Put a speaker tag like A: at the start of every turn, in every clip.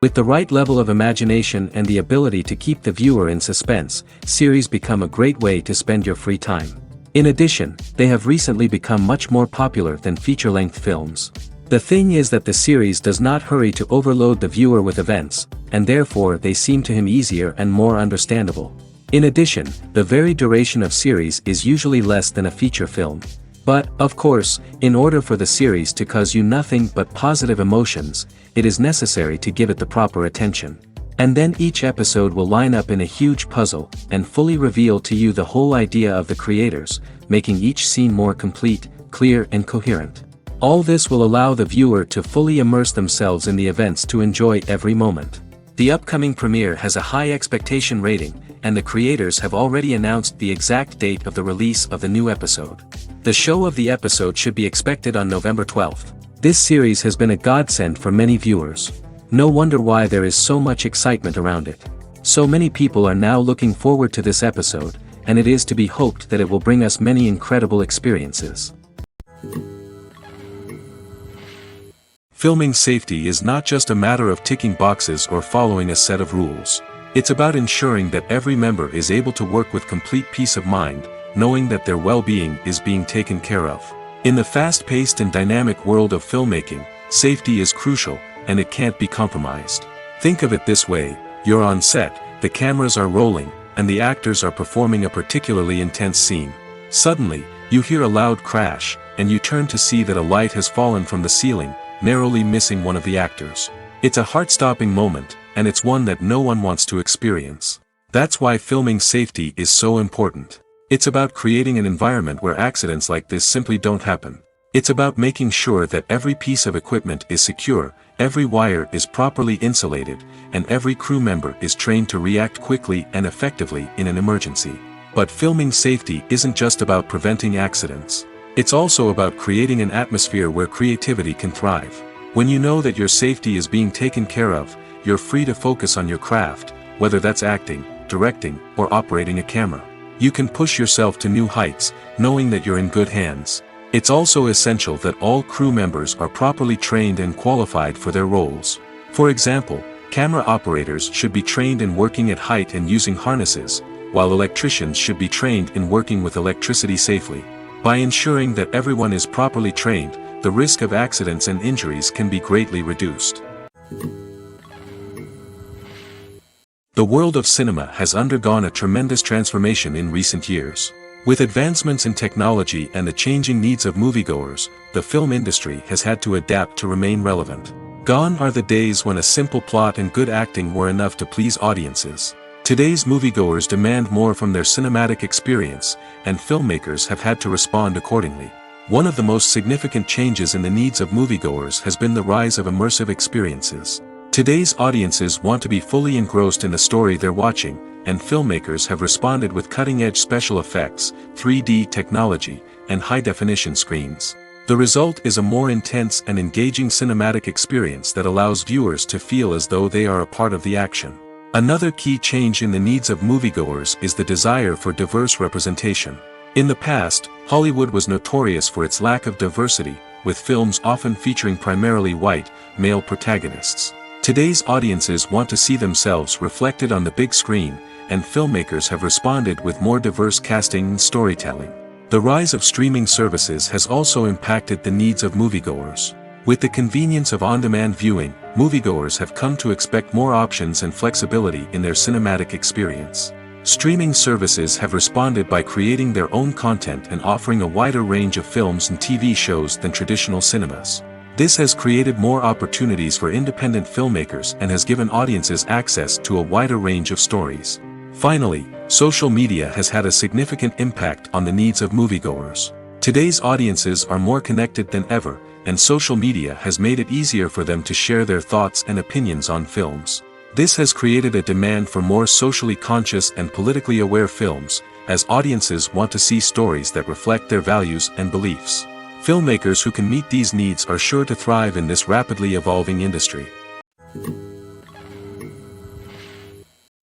A: With the right level of imagination and the ability to keep the viewer in suspense, series become a great way to spend your free time. In addition, they have recently become much more popular than feature-length films. The thing is that the series does not hurry to overload the viewer with events, and therefore they seem to him easier and more understandable. In addition, the very duration of series is usually less than a feature film. But, of course, in order for the series to cause you nothing but positive emotions, it is necessary to give it the proper attention. And then each episode will line up in a huge puzzle, and fully reveal to you the whole idea of the creators, making each scene more complete, clear and coherent. All this will allow the viewer to fully immerse themselves in the events to enjoy every moment. The upcoming premiere has a high expectation rating, and the creators have already announced the exact date of the release of the new episode. The show of the episode should be expected on November 12th. This series has been a godsend for many viewers. No wonder why there is so much excitement around it. So many people are now looking forward to this episode, and it is to be hoped that it will bring us many incredible experiences.
B: Filming safety is not just a matter of ticking boxes or following a set of rules. It's about ensuring that every member is able to work with complete peace of mind, knowing that their well-being is being taken care of. In the fast-paced and dynamic world of filmmaking, safety is crucial, and it can't be compromised. Think of it this way: you're on set, the cameras are rolling, and the actors are performing a particularly intense scene. Suddenly, you hear a loud crash, and you turn to see that a light has fallen from the ceiling, narrowly missing one of the actors. It's a heart-stopping moment, and it's one that no one wants to experience. That's why filming safety is so important. It's about creating an environment where accidents like this simply don't happen. It's about making sure that every piece of equipment is secure, every wire is properly insulated, and every crew member is trained to react quickly and effectively in an emergency. But filming safety isn't just about preventing accidents. It's also about creating an atmosphere where creativity can thrive. When you know that your safety is being taken care of, you're free to focus on your craft, whether that's acting, directing, or operating a camera. You can push yourself to new heights, knowing that you're in good hands. It's also essential that all crew members are properly trained and qualified for their roles. For example, camera operators should be trained in working at height and using harnesses, while electricians should be trained in working with electricity safely. By ensuring that everyone is properly trained, the risk of accidents and injuries can be greatly reduced. The world of cinema has undergone a tremendous transformation in recent years. With advancements in technology and the changing needs of moviegoers, the film industry has had to adapt to remain relevant. Gone are the days when a simple plot and good acting were enough to please audiences. Today's moviegoers demand more from their cinematic experience, and filmmakers have had to respond accordingly. One of the most significant changes in the needs of moviegoers has been the rise of immersive experiences. Today's audiences want to be fully engrossed in the story they're watching, and filmmakers have responded with cutting-edge special effects, 3D technology, and high-definition screens. The result is a more intense and engaging cinematic experience that allows viewers to feel as though they are a part of the action. Another key change in the needs of moviegoers is the desire for diverse representation. In the past, Hollywood was notorious for its lack of diversity, with films often featuring primarily white, male protagonists. Today's audiences want to see themselves reflected on the big screen, and filmmakers have responded with more diverse casting and storytelling. The rise of streaming services has also impacted the needs of moviegoers. With the convenience of on-demand viewing, moviegoers have come to expect more options and flexibility in their cinematic experience. Streaming services have responded by creating their own content and offering a wider range of films and TV shows than traditional cinemas. This has created more opportunities for independent filmmakers and has given audiences access to a wider range of stories. Finally, social media has had a significant impact on the needs of moviegoers. Today's audiences are more connected than ever, and social media has made it easier for them to share their thoughts and opinions on films. This has created a demand for more socially conscious and politically aware films, as audiences want to see stories that reflect their values and beliefs. Filmmakers who can meet these needs are sure to thrive in this rapidly evolving industry.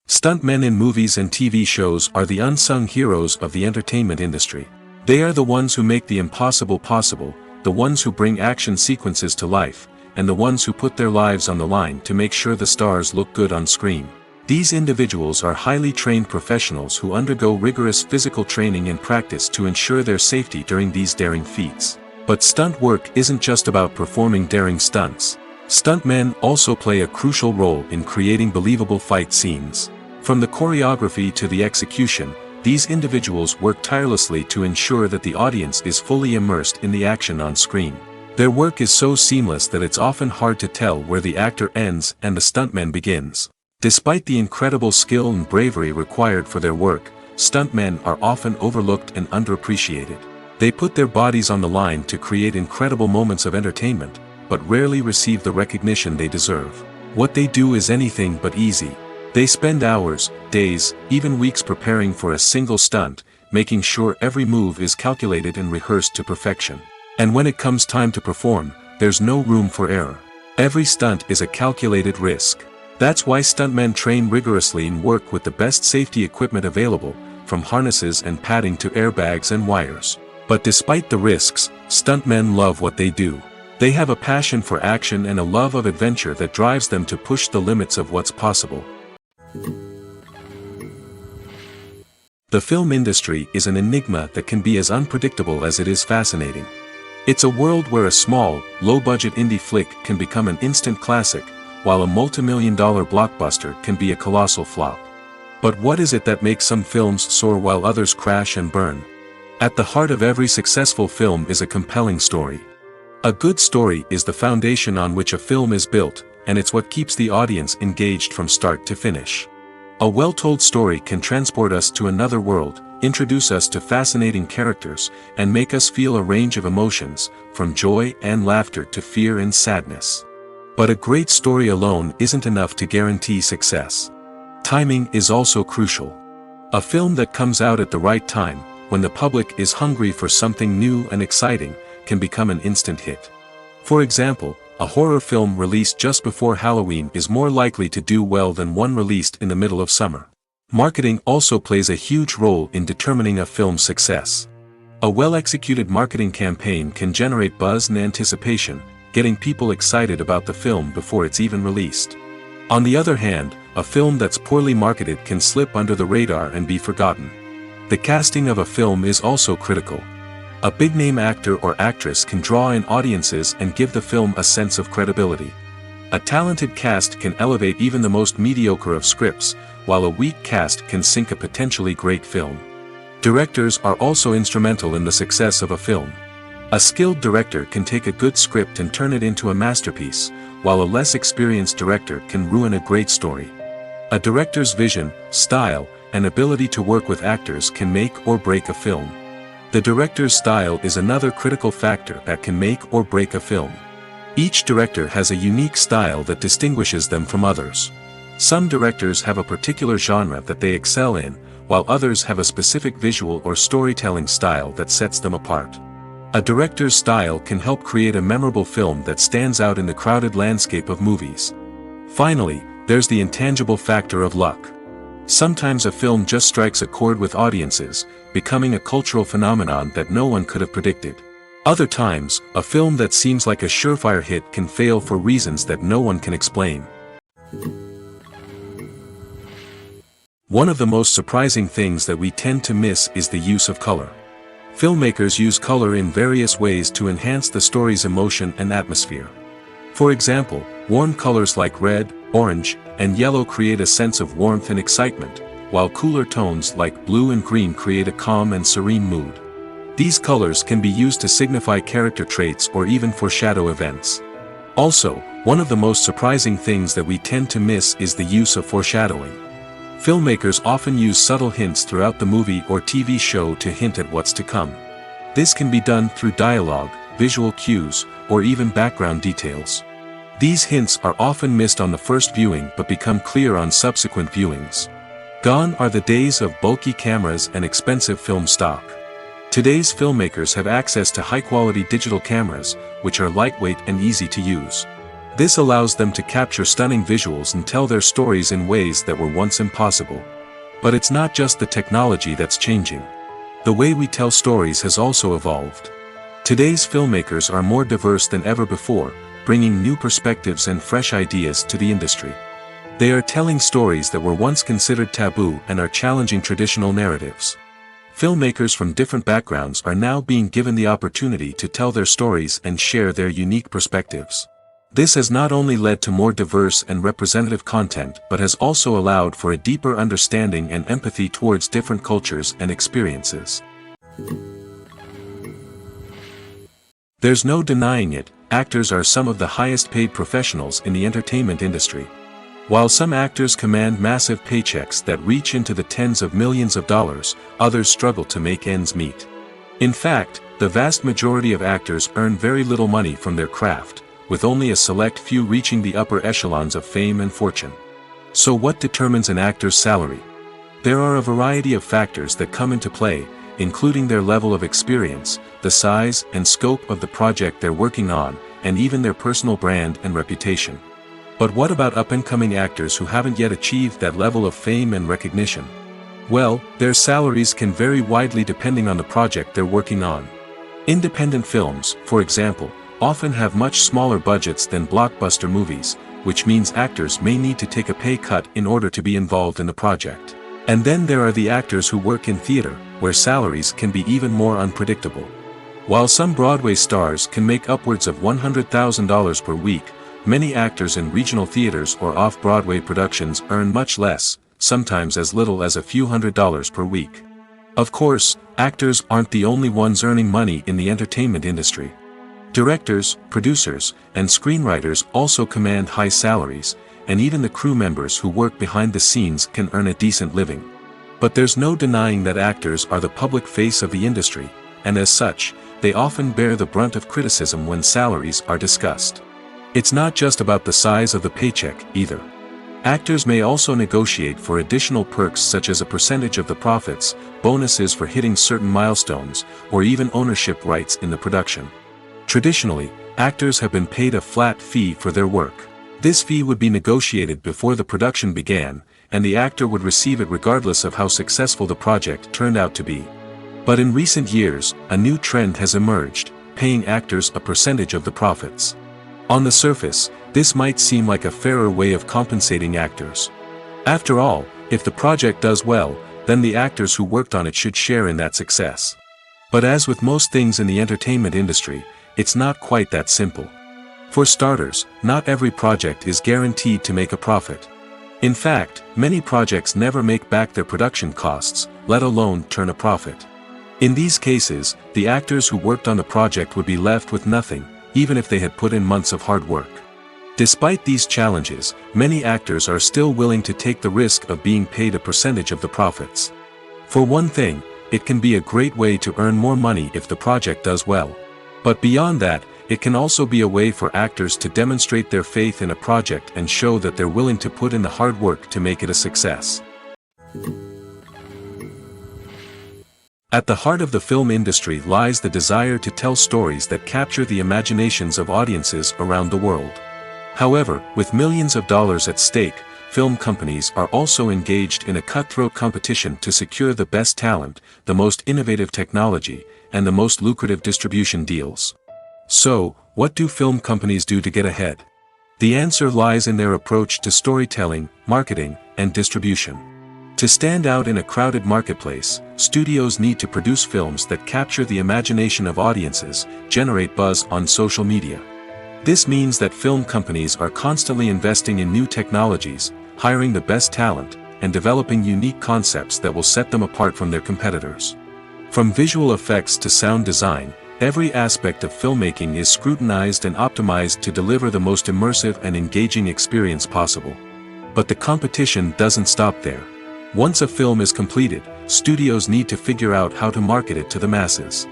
B: Stuntmen in movies and TV shows are the unsung heroes of the entertainment industry. They are the ones who make the impossible possible, the ones who bring action sequences to life, and the ones who put their lives on the line to make sure the stars look good on screen. These individuals are highly trained professionals who undergo rigorous physical training and practice to ensure their safety during these daring feats. But stunt work isn't just about performing daring stunts. Stuntmen also play a crucial role in creating believable fight scenes. From the choreography to the execution, these individuals work tirelessly to ensure that the audience is fully immersed in the action on screen. Their work is so seamless that it's often hard to tell where the actor ends and the stuntman begins. Despite the incredible skill and bravery required for their work, stuntmen are often overlooked and underappreciated. They put their bodies on the line to create incredible moments of entertainment, but rarely receive the recognition they deserve. What they do is anything but easy. They spend hours, days, even weeks preparing for a single stunt, making sure every move is calculated and rehearsed to perfection. And when it comes time to perform, there's no room for error. Every stunt is a calculated risk. That's why stuntmen train rigorously and work with the best safety equipment available, from harnesses and padding to airbags and wires. But despite the risks, stuntmen love what they do. They have a passion for action and a love of adventure that drives them to push the limits of what's possible. The film industry is an enigma that can be as unpredictable as it is fascinating. It's a world where a small, low-budget indie flick can become an instant classic, while a multi-million-dollar blockbuster can be a colossal flop. But what is it that makes some films soar while others crash and burn? At the heart of every successful film is a compelling story. A good story is the foundation on which a film is built, and it's what keeps the audience engaged from start to finish. A well-told story can transport us to another world, introduce us to fascinating characters, and make us feel a range of emotions, from joy and laughter to fear and sadness. But a great story alone isn't enough to guarantee success. Timing is also crucial. A film that comes out at the right time, when the public is hungry for something new and exciting, can become an instant hit. For example, a horror film released just before Halloween is more likely to do well than one released in the middle of summer. Marketing also plays a huge role in determining a film's success. A well-executed marketing campaign can generate buzz and anticipation, getting people excited about the film before it's even released. On the other hand, a film that's poorly marketed can slip under the radar and be forgotten. The casting of a film is also critical. A big-name actor or actress can draw in audiences and give the film a sense of credibility. A talented cast can elevate even the most mediocre of scripts, while a weak cast can sink a potentially great film. Directors are also instrumental in the success of a film. A skilled director can take a good script and turn it into a masterpiece, while a less experienced director can ruin a great story. A director's vision, style, and ability to work with actors can make or break a film. The director's style is another critical factor that can make or break a film. Each director has a unique style that distinguishes them from others. Some directors have a particular genre that they excel in, while others have a specific visual or storytelling style that sets them apart. A director's style can help create a memorable film that stands out in the crowded landscape of movies. Finally, there's the intangible factor of luck. Sometimes a film just strikes a chord with audiences, becoming a cultural phenomenon that no one could have predicted. Other times, a film that seems like a surefire hit can fail for reasons that no one can explain. One of the most surprising things that we tend to miss is the use of color. Filmmakers use color in various ways to enhance the story's emotion and atmosphere. For example, warm colors like red, orange, and yellow create a sense of warmth and excitement, while cooler tones like blue and green create a calm and serene mood. These colors can be used to signify character traits or even foreshadow events. Also, one of the most surprising things that we tend to miss is the use of foreshadowing. Filmmakers often use subtle hints throughout the movie or TV show to hint at what's to come. This can be done through dialogue, visual cues, or even background details. These hints are often missed on the first viewing but become clear on subsequent viewings. Gone are the days of bulky cameras and expensive film stock. Today's filmmakers have access to high-quality digital cameras, which are lightweight and easy to use. This allows them to capture stunning visuals and tell their stories in ways that were once impossible. But it's not just the technology that's changing. The way we tell stories has also evolved. Today's filmmakers are more diverse than ever before, bringing new perspectives and fresh ideas to the industry. They are telling stories that were once considered taboo and are challenging traditional narratives. Filmmakers from different backgrounds are now being given the opportunity to tell their stories and share their unique perspectives. This has not only led to more diverse and representative content but has also allowed for a deeper understanding and empathy towards different cultures and experiences. There's no denying it, actors are some of the highest paid professionals in the entertainment industry. While some actors command massive paychecks that reach into the tens of millions of dollars, others struggle to make ends meet. In fact, the vast majority of actors earn very little money from their craft, with only a select few reaching the upper echelons of fame and fortune. So what determines an actor's salary? There are a variety of factors that come into play, including their level of experience, the size and scope of the project they're working on, and even their personal brand and reputation. But what about up-and-coming actors who haven't yet achieved that level of fame and recognition? Well, their salaries can vary widely depending on the project they're working on. Independent films, for example, often have much smaller budgets than blockbuster movies, which means actors may need to take a pay cut in order to be involved in the project. And then there are the actors who work in theater, where salaries can be even more unpredictable. While some Broadway stars can make upwards of $100,000 per week, many actors in regional theaters or off-Broadway productions earn much less, sometimes as little as a few $100s per week. Of course, actors aren't the only ones earning money in the entertainment industry. Directors, producers, and screenwriters also command high salaries, and even the crew members who work behind the scenes can earn a decent living. But there's no denying that actors are the public face of the industry, and as such, they often bear the brunt of criticism when salaries are discussed. It's not just about the size of the paycheck, either. Actors may also negotiate for additional perks such as a percentage of the profits, bonuses for hitting certain milestones, or even ownership rights in the production. Traditionally, actors have been paid a flat fee for their work. This fee would be negotiated before the production began, and the actor would receive it regardless of how successful the project turned out to be. But in recent years, a new trend has emerged, paying actors a percentage of the profits. On the surface, this might seem like a fairer way of compensating actors. After all, if the project does well, then the actors who worked on it should share in that success. But as with most things in the entertainment industry, it's not quite that simple. For starters, not every project is guaranteed to make a profit. In fact, many projects never make back their production costs, let alone turn a profit. In these cases, the actors who worked on the project would be left with nothing, even if they had put in months of hard work. Despite these challenges, many actors are still willing to take the risk of being paid a percentage of the profits. For one thing, it can be a great way to earn more money if the project does well. But beyond that, it can also be a way for actors to demonstrate their faith in a project and show that they're willing to put in the hard work to make it a success. At the heart of the film industry lies the desire to tell stories that capture the imaginations of audiences around the world. However, with millions of dollars at stake, film companies are also engaged in a cutthroat competition to secure the best talent, the most innovative technology, and the most lucrative distribution deals. So, what do film companies do to get ahead? The answer lies in their approach to storytelling, marketing, and distribution. To stand out in a crowded marketplace, studios need to produce films that capture the imagination of audiences, generate buzz on social media. This means that film companies are constantly investing in new technologies, hiring the best talent, and developing unique concepts that will set them apart from their competitors. From visual effects to sound design, every aspect of filmmaking is scrutinized and optimized to deliver the most immersive and engaging experience possible. But the competition doesn't stop there. Once a film is completed, studios need to figure out how to market it to the masses.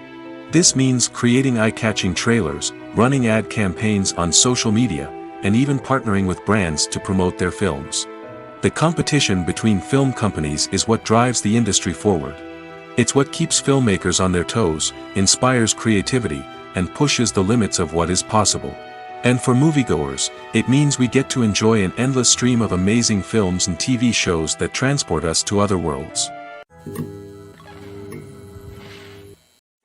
B: This means creating eye-catching trailers, running ad campaigns on social media, and even partnering with brands to promote their films. The competition between film companies is what drives the industry forward. It's what keeps filmmakers on their toes, inspires creativity, and pushes the limits of what is possible. And for moviegoers, it means we get to enjoy an endless stream of amazing films and TV shows that transport us to other worlds.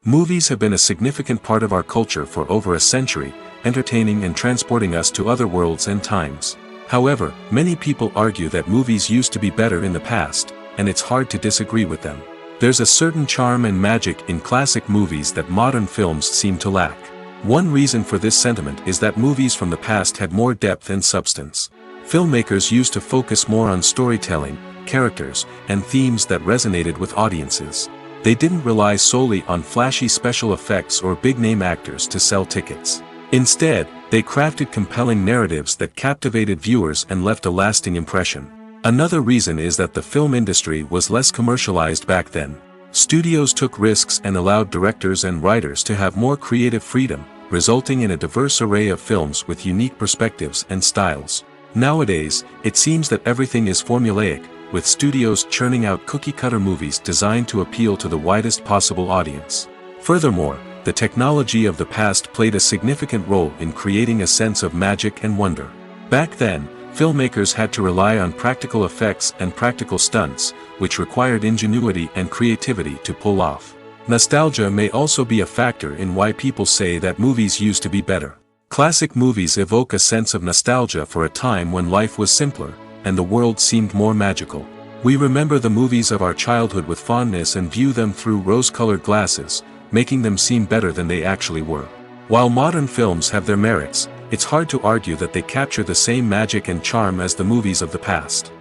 B: Movies have been a significant part of our culture for over a century, entertaining and transporting us to other worlds and times. However, many people argue that movies used to be better in the past, and it's hard to disagree with them. There's a certain charm and magic in classic movies that modern films seem to lack. One reason for this sentiment is that movies from the past had more depth and substance. Filmmakers used to focus more on storytelling, characters, and themes that resonated with audiences. They didn't rely solely on flashy special effects or big-name actors to sell tickets. Instead, they crafted compelling narratives that captivated viewers and left a lasting impression. Another reason is that the film industry was less commercialized back then. Studios took risks and allowed directors and writers to have more creative freedom, resulting in a diverse array of films with unique perspectives and styles. Nowadays, it seems that everything is formulaic, with studios churning out cookie-cutter movies designed to appeal to the widest possible audience. Furthermore, the technology of the past played a significant role in creating a sense of magic and wonder. Back then, filmmakers had to rely on practical effects and practical stunts, which required ingenuity and creativity to pull off. Nostalgia may also be a factor in why people say that movies used to be better. Classic movies evoke a sense of nostalgia for a time when life was simpler, and the world seemed more magical. We remember the movies of our childhood with fondness and view them through rose-colored glasses, making them seem better than they actually were. While modern films have their merits, it's hard to argue that they capture the same magic and charm as the movies of the past.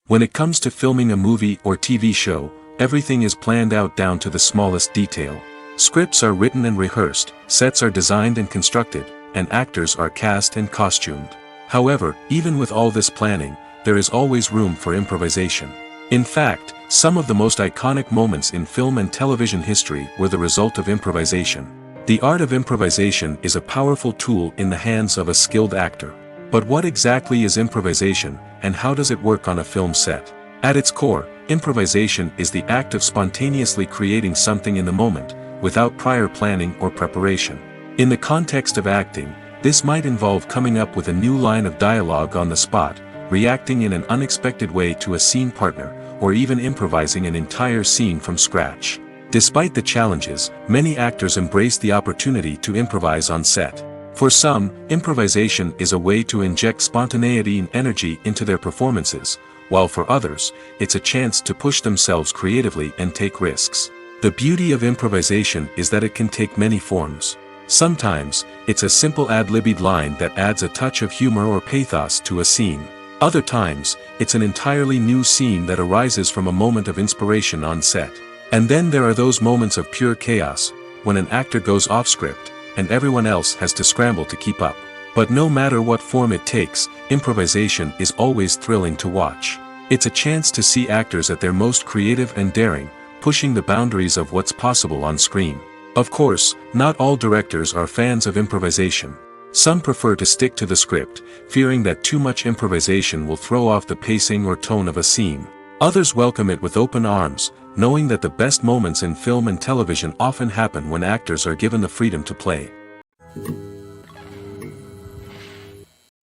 B: When it comes to filming a movie or TV show, everything is planned out down to the smallest detail. Scripts are written and rehearsed, sets are designed and constructed, and actors are cast and costumed. However, even with all this planning, there is always room for improvisation. In fact, some of the most iconic moments in film and television history were the result of improvisation. The art of improvisation is a powerful tool in the hands of a skilled actor. But what exactly is improvisation, and how does it work on a film set? At its core, improvisation is the act of spontaneously creating something in the moment, without prior planning or preparation. In the context of acting, this might involve coming up with a new line of dialogue on the spot, reacting in an unexpected way to a scene partner, or even improvising an entire scene from scratch. Despite the challenges, many actors embrace the opportunity to improvise on set. For some, improvisation is a way to inject spontaneity and energy into their performances, while for others, it's a chance to push themselves creatively and take risks. The beauty of improvisation is that it can take many forms. Sometimes, it's a simple ad-libbed line that adds a touch of humor or pathos to a scene. Other times, it's an entirely new scene that arises from a moment of inspiration on set. And then there are those moments of pure chaos, when an actor goes off script, and everyone else has to scramble to keep up. But no matter what form it takes, improvisation is always thrilling to watch. It's a chance to see actors at their most creative and daring, pushing the boundaries of what's possible on screen. Of course, not all directors are fans of improvisation. Some prefer to stick to the script, fearing that too much improvisation will throw off the pacing or tone of a scene. Others welcome it with open arms, knowing that the best moments in film and television often happen when actors are given the freedom to play.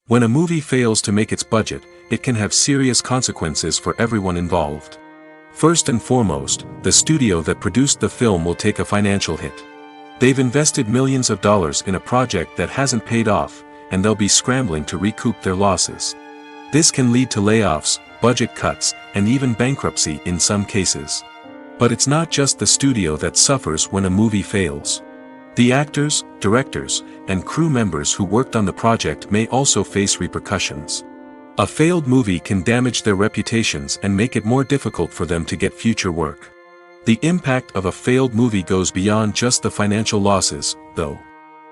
B: When a movie fails to make its budget, it can have serious consequences for everyone involved. First and foremost, the studio that produced the film will take a financial hit. They've invested millions of dollars in a project that hasn't paid off, and they'll be scrambling to recoup their losses. This can lead to layoffs, budget cuts, and even bankruptcy in some cases. But it's not just the studio that suffers when a movie fails. The actors, directors, and crew members who worked on the project may also face repercussions. A failed movie can damage their reputations and make it more difficult for them to get future work. The impact of a failed movie goes beyond just the financial losses, though.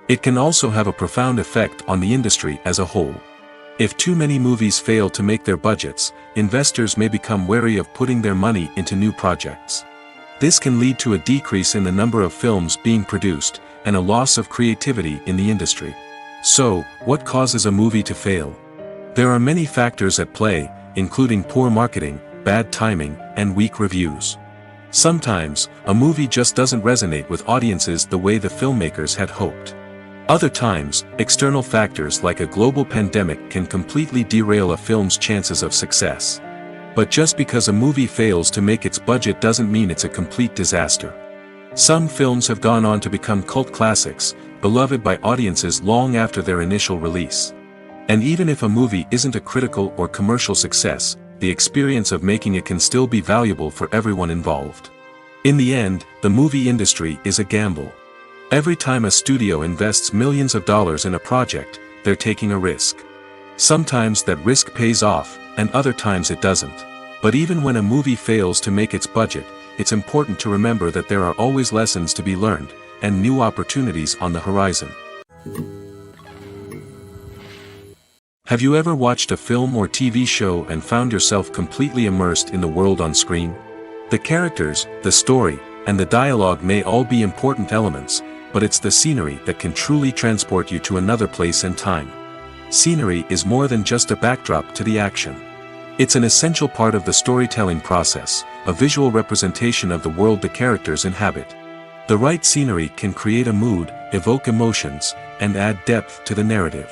B: It can also have a profound effect on the industry as a whole. If too many movies fail to make their budgets, investors may become wary of putting their money into new projects. This can lead to a decrease in the number of films being produced, and a loss of creativity in the industry. So, what causes a movie to fail? There are many factors at play, including poor marketing, bad timing, and weak reviews. Sometimes, a movie just doesn't resonate with audiences the way the filmmakers had hoped. Other times, external factors like a global pandemic can completely derail a film's chances of success. But just because a movie fails to make its budget doesn't mean it's a complete disaster. Some films have gone on to become cult classics, beloved by audiences long after their initial release. And even if a movie isn't a critical or commercial success, the experience of making it can still be valuable for everyone involved. In the end, the movie industry is a gamble. Every time a studio invests millions of dollars in a project, they're taking a risk. Sometimes that risk pays off, and other times it doesn't. But even when a movie fails to make its budget, it's important to remember that there are always lessons to be learned, and new opportunities on the horizon. Have you ever watched a film or TV show and found yourself completely immersed in the world on screen? The characters, the story, and the dialogue may all be important elements, but it's the scenery that can truly transport you to another place and time. Scenery is more than just a backdrop to the action. It's an essential part of the storytelling process, a visual representation of the world the characters inhabit. The right scenery can create a mood, evoke emotions, and add depth to the narrative.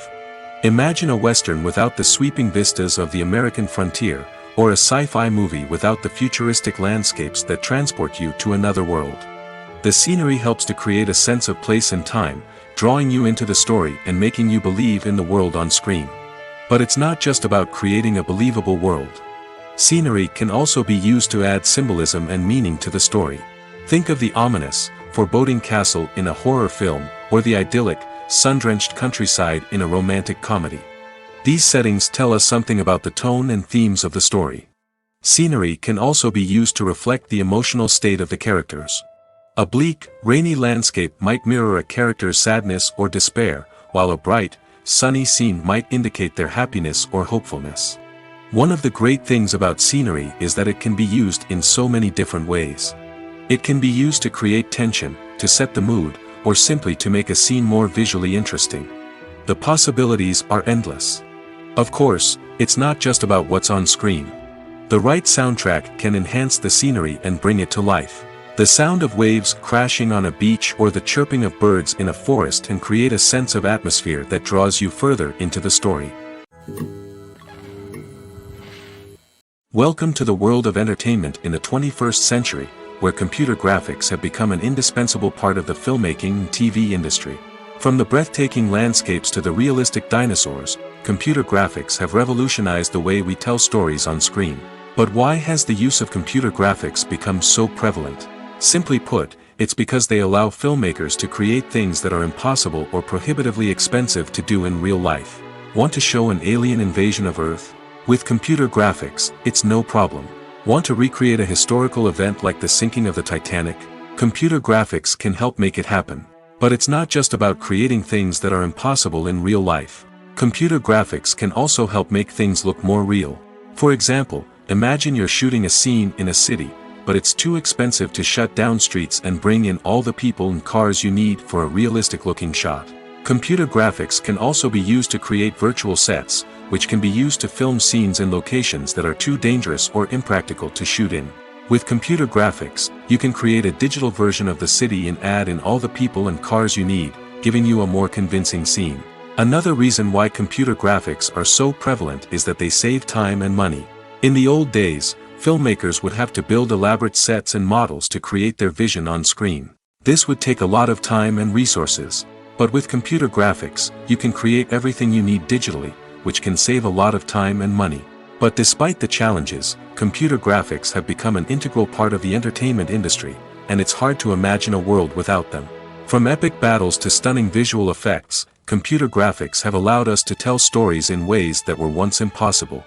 B: Imagine a Western without the sweeping vistas of the American frontier, or a sci-fi movie without the futuristic landscapes that transport you to another world. The scenery helps to create a sense of place and time, drawing you into the story and making you believe in the world on screen. But it's not just about creating a believable world. Scenery can also be used to add symbolism and meaning to the story. Think of the ominous, foreboding castle in a horror film, or the idyllic, sun-drenched countryside in a romantic comedy. These settings tell us something about the tone and themes of the story. Scenery can also be used to reflect the emotional state of the characters. A bleak, rainy landscape might mirror a character's sadness or despair, while a bright, sunny scene might indicate their happiness or hopefulness. One of the great things about scenery is that it can be used in so many different ways. It can be used to create tension, to set the mood, or simply to make a scene more visually interesting. The possibilities are endless. Of course, it's not just about what's on screen. The right soundtrack can enhance the scenery and bring it to life. The sound of waves crashing on a beach or the chirping of birds in a forest can create a sense of atmosphere that draws you further into the story. Welcome to the world of entertainment in the 21st century, where computer graphics have become an indispensable part of the filmmaking and TV industry. From the breathtaking landscapes to the realistic dinosaurs, computer graphics have revolutionized the way we tell stories on screen. But why has the use of computer graphics become so prevalent? Simply put, it's because they allow filmmakers to create things that are impossible or prohibitively expensive to do in real life. Want to show an alien invasion of Earth? With computer graphics, it's no problem. Want to recreate a historical event like the sinking of the Titanic? Computer graphics can help make it happen. But it's not just about creating things that are impossible in real life. Computer graphics can also help make things look more real. For example, imagine you're shooting a scene in a city, but it's too expensive to shut down streets and bring in all the people and cars you need for a realistic-looking shot. Computer graphics can also be used to create virtual sets, which can be used to film scenes in locations that are too dangerous or impractical to shoot in. With computer graphics, you can create a digital version of the city and add in all the people and cars you need, giving you a more convincing scene. Another reason why computer graphics are so prevalent is that they save time and money. In the old days, filmmakers would have to build elaborate sets and models to create their vision on screen. This would take a lot of time and resources. But with computer graphics, you can create everything you need digitally, which can save a lot of time and money. But despite the challenges, computer graphics have become an integral part of the entertainment industry, and it's hard to imagine a world without them. From epic battles to stunning visual effects, computer graphics have allowed us to tell stories in ways that were once impossible.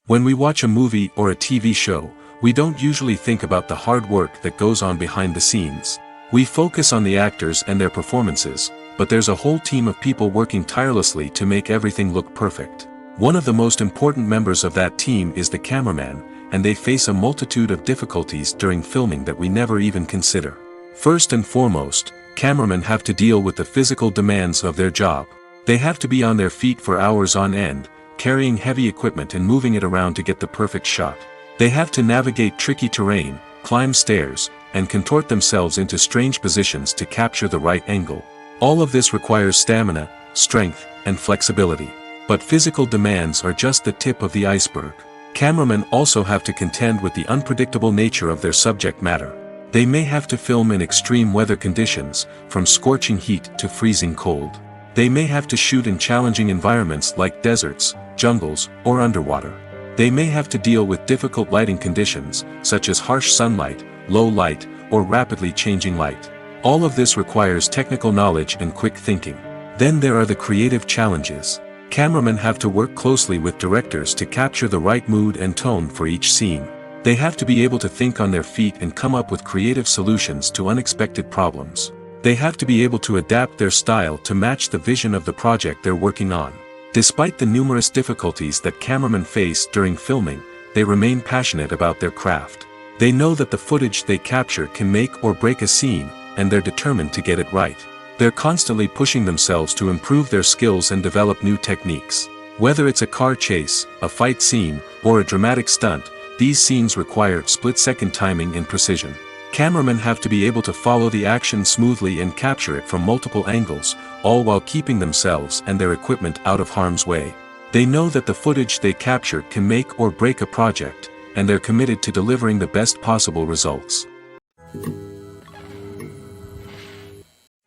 B: When we watch a movie or a TV show, we don't usually think about the hard work that goes on behind the scenes. We focus on the actors and their performances, but there's a whole team of people working tirelessly to make everything look perfect. One of the most important members of that team is the cameraman, and they face a multitude of difficulties during filming that we never even consider. First and foremost, cameramen have to deal with the physical demands of their job. They have to be on their feet for hours on end, carrying heavy equipment and moving it around to get the perfect shot. They have to navigate tricky terrain, climb stairs, and contort themselves into strange positions to capture the right angle. All of this requires stamina, strength, and flexibility. But physical demands are just the tip of the iceberg. Cameramen also have to contend with the unpredictable nature of their subject matter. They may have to film in extreme weather conditions, from scorching heat to freezing cold. They may have to shoot in challenging environments like deserts, jungles, or underwater. They may have to deal with difficult lighting conditions, such as harsh sunlight, low light, or rapidly changing light. All of this requires technical knowledge and quick thinking. Then there are the creative challenges. Cameramen have to work closely with directors to capture the right mood and tone for each scene. They have to be able to think on their feet and come up with creative solutions to unexpected problems. They have to be able to adapt their style to match the vision of the project they're working on. Despite the numerous difficulties that cameramen face during filming, they remain passionate about their craft. They know that the footage they capture can make or break a scene, and they're determined to get it right. They're constantly pushing themselves to improve their skills and develop new techniques. Whether it's a car chase, a fight scene, or a dramatic stunt, these scenes require split-second timing and precision. Cameramen have to be able to follow the action smoothly and capture it from multiple angles, all while keeping themselves and their equipment out of harm's way. They know that the footage they capture can make or break a project, and they're committed to delivering the best possible results.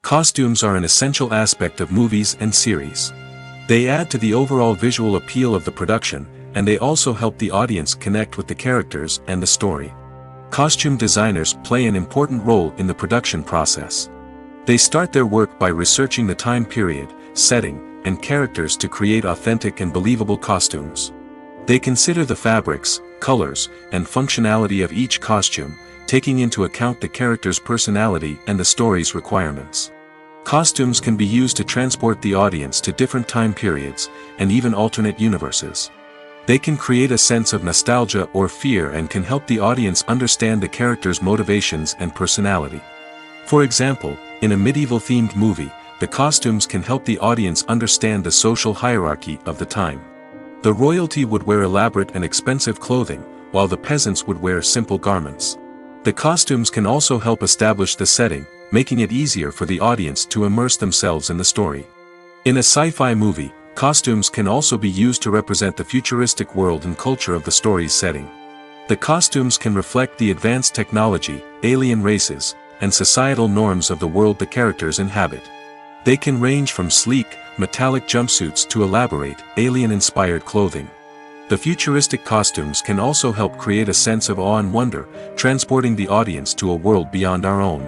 B: Costumes are an essential aspect of movies and series. They add to the overall visual appeal of the production, and they also help the audience connect with the characters and the story. Costume designers play an important role in the production process. They start their work by researching the time period, setting, and characters to create authentic and believable costumes. They consider the fabrics, colors, and functionality of each costume, taking into account the character's personality and the story's requirements. Costumes can be used to transport the audience to different time periods, and even alternate universes. They can create a sense of nostalgia or fear and can help the audience understand the character's motivations and personality. For example, in a medieval-themed movie, the costumes can help the audience understand the social hierarchy of the time. The royalty would wear elaborate and expensive clothing, while the peasants would wear simple garments. The costumes can also help establish the setting, making it easier for the audience to immerse themselves in the story. In a sci-fi movie, costumes can also be used to represent the futuristic world and culture of the story's setting. The costumes can reflect the advanced technology, alien races, and societal norms of the world the characters inhabit. They can range from sleek, metallic jumpsuits to elaborate, alien-inspired clothing. The futuristic costumes can also help create a sense of awe and wonder, transporting the audience to a world beyond our own.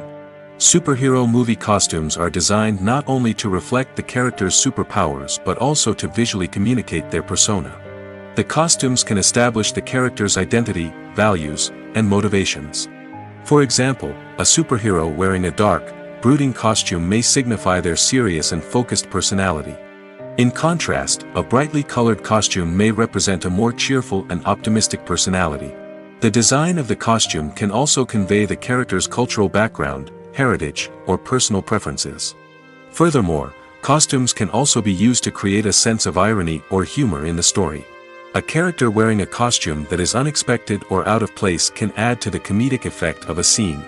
B: Superhero movie costumes are designed not only to reflect the character's superpowers but also to visually communicate their persona. The costumes can establish the character's identity, values, and motivations. For example, a superhero wearing a dark, brooding costume may signify their serious and focused personality. In contrast, a brightly colored costume may represent a more cheerful and optimistic personality. The design of the costume can also convey the character's cultural background, heritage, or personal preferences. Furthermore, costumes can also be used to create a sense of irony or humor in the story. A character wearing a costume that is unexpected or out of place can add to the comedic effect of a scene.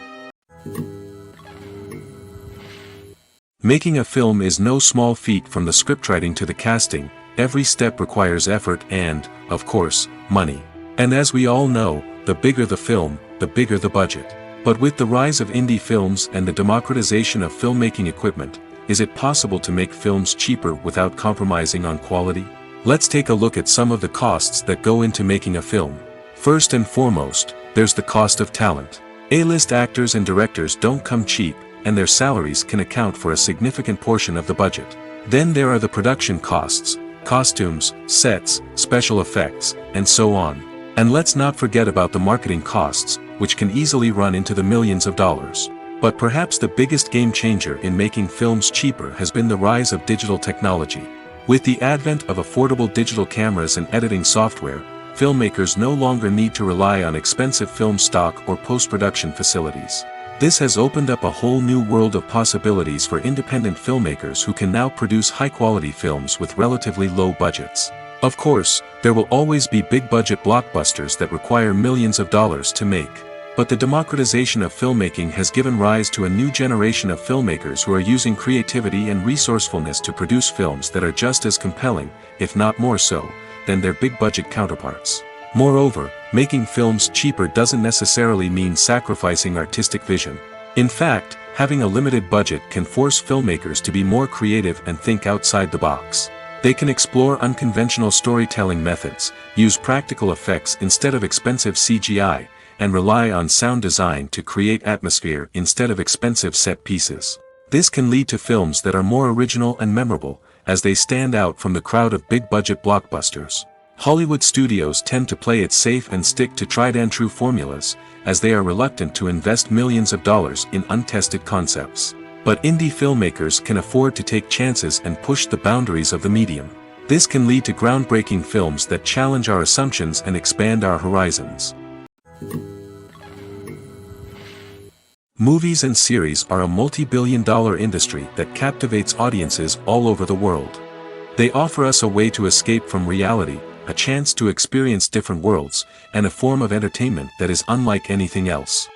B: Making a film is no small feat. From the scriptwriting to the casting, every step requires effort and, of course, money. And as we all know, the bigger the film, the bigger the budget. But with the rise of indie films and the democratization of filmmaking equipment, is it possible to make films cheaper without compromising on quality? Let's take a look at some of the costs that go into making a film. First and foremost, there's the cost of talent. A-list actors and directors don't come cheap, and their salaries can account for a significant portion of the budget. Then there are the production costs, costumes, sets, special effects, and so on. And let's not forget about the marketing costs, which can easily run into the millions of dollars. But perhaps the biggest game changer in making films cheaper has been the rise of digital technology. With the advent of affordable digital cameras and editing software, filmmakers no longer need to rely on expensive film stock or post-production facilities. This has opened up a whole new world of possibilities for independent filmmakers who can now produce high-quality films with relatively low budgets. Of course, there will always be big-budget blockbusters that require millions of dollars to make. But the democratization of filmmaking has given rise to a new generation of filmmakers who are using creativity and resourcefulness to produce films that are just as compelling, if not more so, than their big-budget counterparts. Moreover, making films cheaper doesn't necessarily mean sacrificing artistic vision. In fact, having a limited budget can force filmmakers to be more creative and think outside the box. They can explore unconventional storytelling methods, use practical effects instead of expensive CGI, and rely on sound design to create atmosphere instead of expensive set pieces. This can lead to films that are more original and memorable, as they stand out from the crowd of big-budget blockbusters. Hollywood studios tend to play it safe and stick to tried-and-true formulas, as they are reluctant to invest millions of dollars in untested concepts. But indie filmmakers can afford to take chances and push the boundaries of the medium. This can lead to groundbreaking films that challenge our assumptions and expand our horizons. Movies and series are a multi-billion-dollar industry that captivates audiences all over the world. They offer us a way to escape from reality, a chance to experience different worlds, and a form of entertainment that is unlike anything else.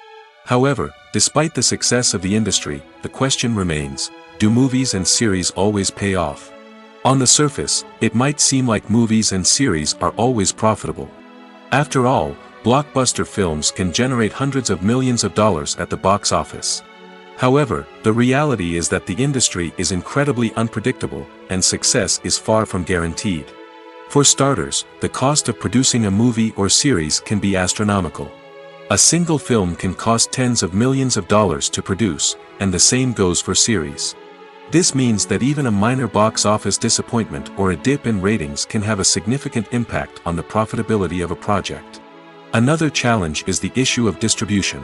B: However, despite the success of the industry, the question remains, do movies and series always pay off? On the surface, it might seem like movies and series are always profitable. After all, blockbuster films can generate hundreds of millions of dollars at the box office. However, the reality is that the industry is incredibly unpredictable, and success is far from guaranteed. For starters, the cost of producing a movie or series can be astronomical. A single film can cost tens of millions of dollars to produce, and the same goes for series. This means that even a minor box office disappointment or a dip in ratings can have a significant impact on the profitability of a project. Another challenge is the issue of distribution.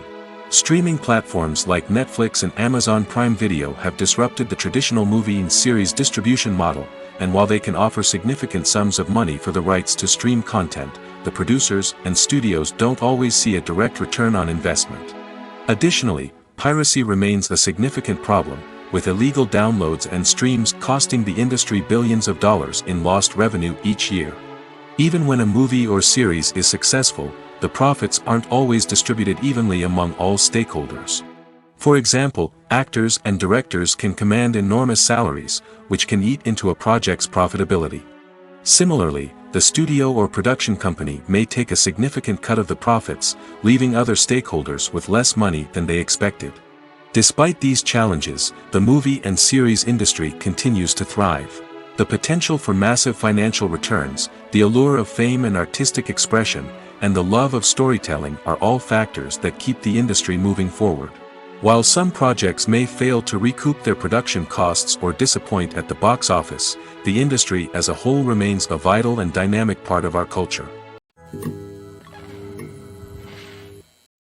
B: Streaming platforms like Netflix and Amazon Prime Video have disrupted the traditional movie and series distribution model, and while they can offer significant sums of money for the rights to stream content, the producers and studios don't always see a direct return on investment. Additionally, piracy remains a significant problem, with illegal downloads and streams costing the industry billions of dollars in lost revenue each year. Even when a movie or series is successful, the profits aren't always distributed evenly among all stakeholders. For example, actors and directors can command enormous salaries, which can eat into a project's profitability. Similarly, the studio or production company may take a significant cut of the profits, leaving other stakeholders with less money than they expected. Despite these challenges, the movie and series industry continues to thrive. The potential for massive financial returns, the allure of fame and artistic expression, and the love of storytelling are all factors that keep the industry moving forward. While some projects may fail to recoup their production costs or disappoint at the box office, the industry as a whole remains a vital and dynamic part of our culture.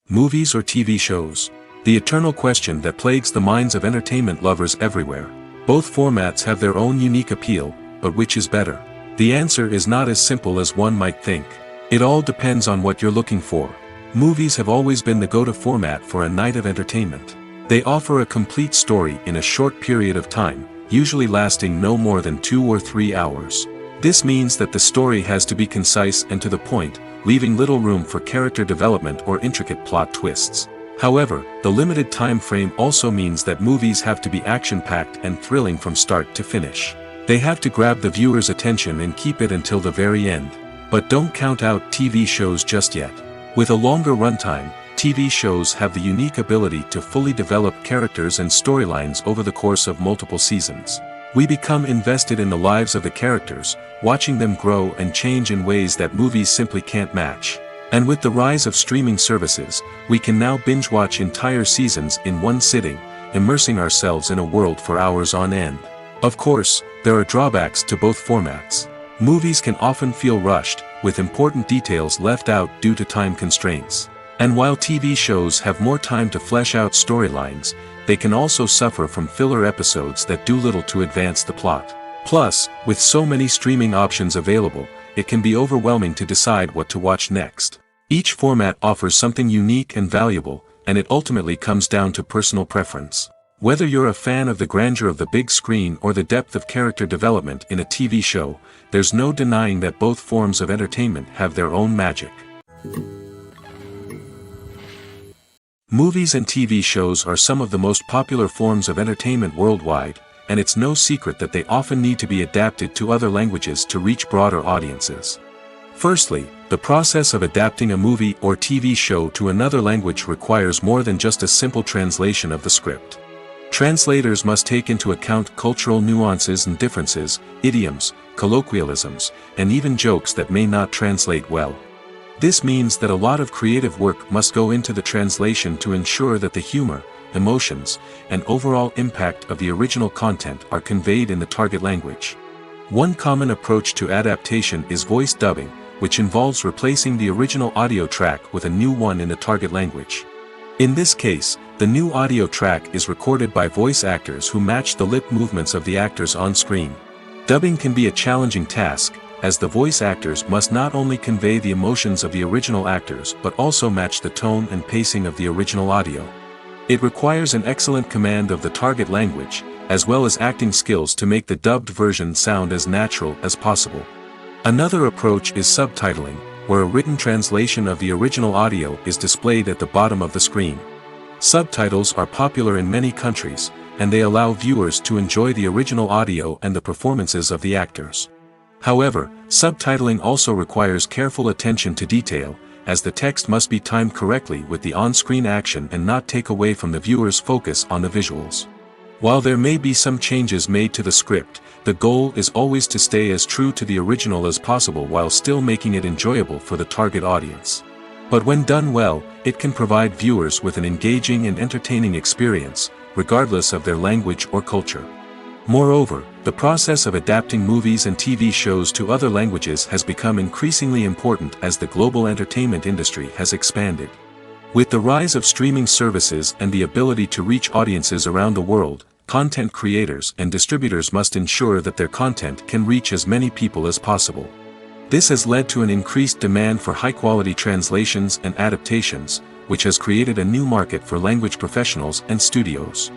B: Movies or TV shows? The eternal question that plagues the minds of entertainment lovers everywhere. Both formats have their own unique appeal, but which is better? The answer is not as simple as one might think. It all depends on what you're looking for. Movies have always been the go-to format for a night of entertainment. They offer a complete story in a short period of time, usually lasting no more than 2 or 3 hours. This means that the story has to be concise and to the point, leaving little room for character development or intricate plot twists. However, the limited time frame also means that movies have to be action-packed and thrilling from start to finish. They have to grab the viewer's attention and keep it until the very end. But don't count out TV shows just yet. With a longer runtime, TV shows have the unique ability to fully develop characters and storylines over the course of multiple seasons. We become invested in the lives of the characters, watching them grow and change in ways that movies simply can't match. And with the rise of streaming services, we can now binge-watch entire seasons in one sitting, immersing ourselves in a world for hours on end. Of course, there are drawbacks to both formats. Movies can often feel rushed, with important details left out due to time constraints. And while TV shows have more time to flesh out storylines, they can also suffer from filler episodes that do little to advance the plot. Plus, with so many streaming options available, it can be overwhelming to decide what to watch next. Each format offers something unique and valuable, and it ultimately comes down to personal preference. Whether you're a fan of the grandeur of the big screen or the depth of character development in a TV show, there's no denying that both forms of entertainment have their own magic. Movies and TV shows are some of the most popular forms of entertainment worldwide, and it's no secret that they often need to be adapted to other languages to reach broader audiences. Firstly, The process of adapting a movie or TV show to another language requires more than just a simple translation of the script. Translators must take into account cultural nuances and differences, idioms, colloquialisms, and even jokes that may not translate well. This means that a lot of creative work must go into the translation to ensure that the humor, emotions, and overall impact of the original content are conveyed in the target language. One common approach to adaptation is voice dubbing, which involves replacing the original audio track with a new one in the target language. In this case, the new audio track is recorded by voice actors who match the lip movements of the actors on screen. Dubbing can be a challenging task, as the voice actors must not only convey the emotions of the original actors but also match the tone and pacing of the original audio. It requires an excellent command of the target language, as well as acting skills to make the dubbed version sound as natural as possible. Another approach is subtitling, where a written translation of the original audio is displayed at the bottom of the screen. Subtitles are popular in many countries, and they allow viewers to enjoy the original audio and the performances of the actors. However, subtitling also requires careful attention to detail, as the text must be timed correctly with the on-screen action and not take away from the viewer's focus on the visuals. While there may be some changes made to the script, the goal is always to stay as true to the original as possible while still making it enjoyable for the target audience. But when done well, it can provide viewers with an engaging and entertaining experience, regardless of their language or culture. Moreover, the process of adapting movies and TV shows to other languages has become increasingly important as the global entertainment industry has expanded. With the rise of streaming services and the ability to reach audiences around the world, content creators and distributors must ensure that their content can reach as many people as possible. This has led to an increased demand for high-quality translations and adaptations, which has created a new market for language professionals and studios.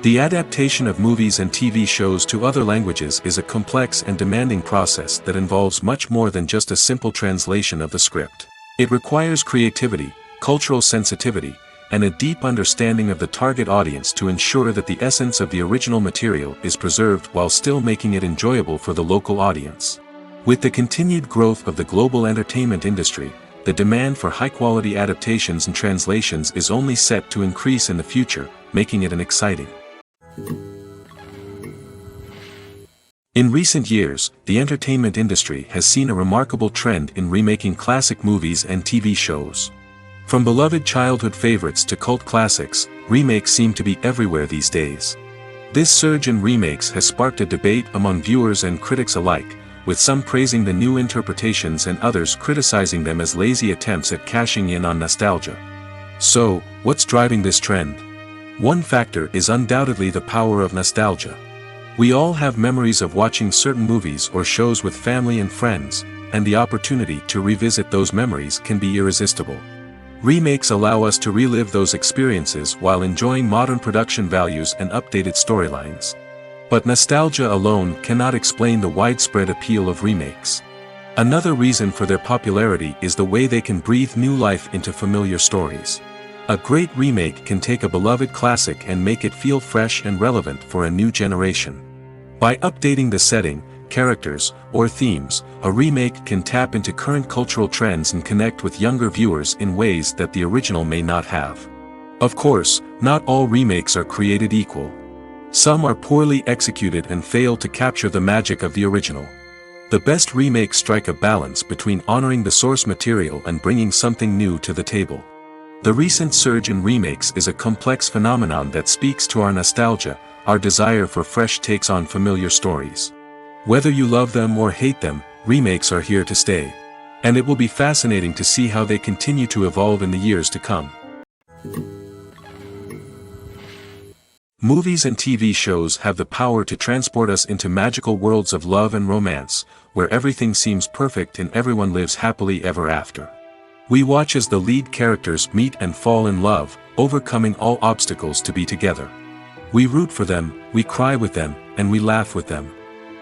B: The adaptation of movies and TV shows to other languages is a complex and demanding process that involves much more than just a simple translation of the script. It requires creativity, cultural sensitivity, and a deep understanding of the target audience to ensure that the essence of the original material is preserved while still making it enjoyable for the local audience. With the continued growth of the global entertainment industry, the demand for high-quality adaptations and translations is only set to increase in the future, making it exciting. In recent years, the entertainment industry has seen a remarkable trend in remaking classic movies and TV shows. From beloved childhood favorites to cult classics, remakes seem to be everywhere these days. This surge in remakes has sparked a debate among viewers and critics alike, with some praising the new interpretations and others criticizing them as lazy attempts at cashing in on nostalgia. So, what's driving this trend? One factor is undoubtedly the power of nostalgia. We all have memories of watching certain movies or shows with family and friends, and the opportunity to revisit those memories can be irresistible. Remakes allow us to relive those experiences while enjoying modern production values and updated storylines. But nostalgia alone cannot explain the widespread appeal of remakes. Another reason for their popularity is the way they can breathe new life into familiar stories. A great remake can take a beloved classic and make it feel fresh and relevant for a new generation. By updating the setting, characters, or themes, a remake can tap into current cultural trends and connect with younger viewers in ways that the original may not have. Of course, not all remakes are created equal. Some are poorly executed and fail to capture the magic of the original. The best remakes strike a balance between honoring the source material and bringing something new to the table. The recent surge in remakes is a complex phenomenon that speaks to our nostalgia, our desire for fresh takes on familiar stories. Whether you love them or hate them, remakes are here to stay. And it will be fascinating to see how they continue to evolve in the years to come. Movies and TV shows have the power to transport us into magical worlds of love and romance, where everything seems perfect and everyone lives happily ever after. We watch as the lead characters meet and fall in love, overcoming all obstacles to be together. We root for them, we cry with them, and we laugh with them.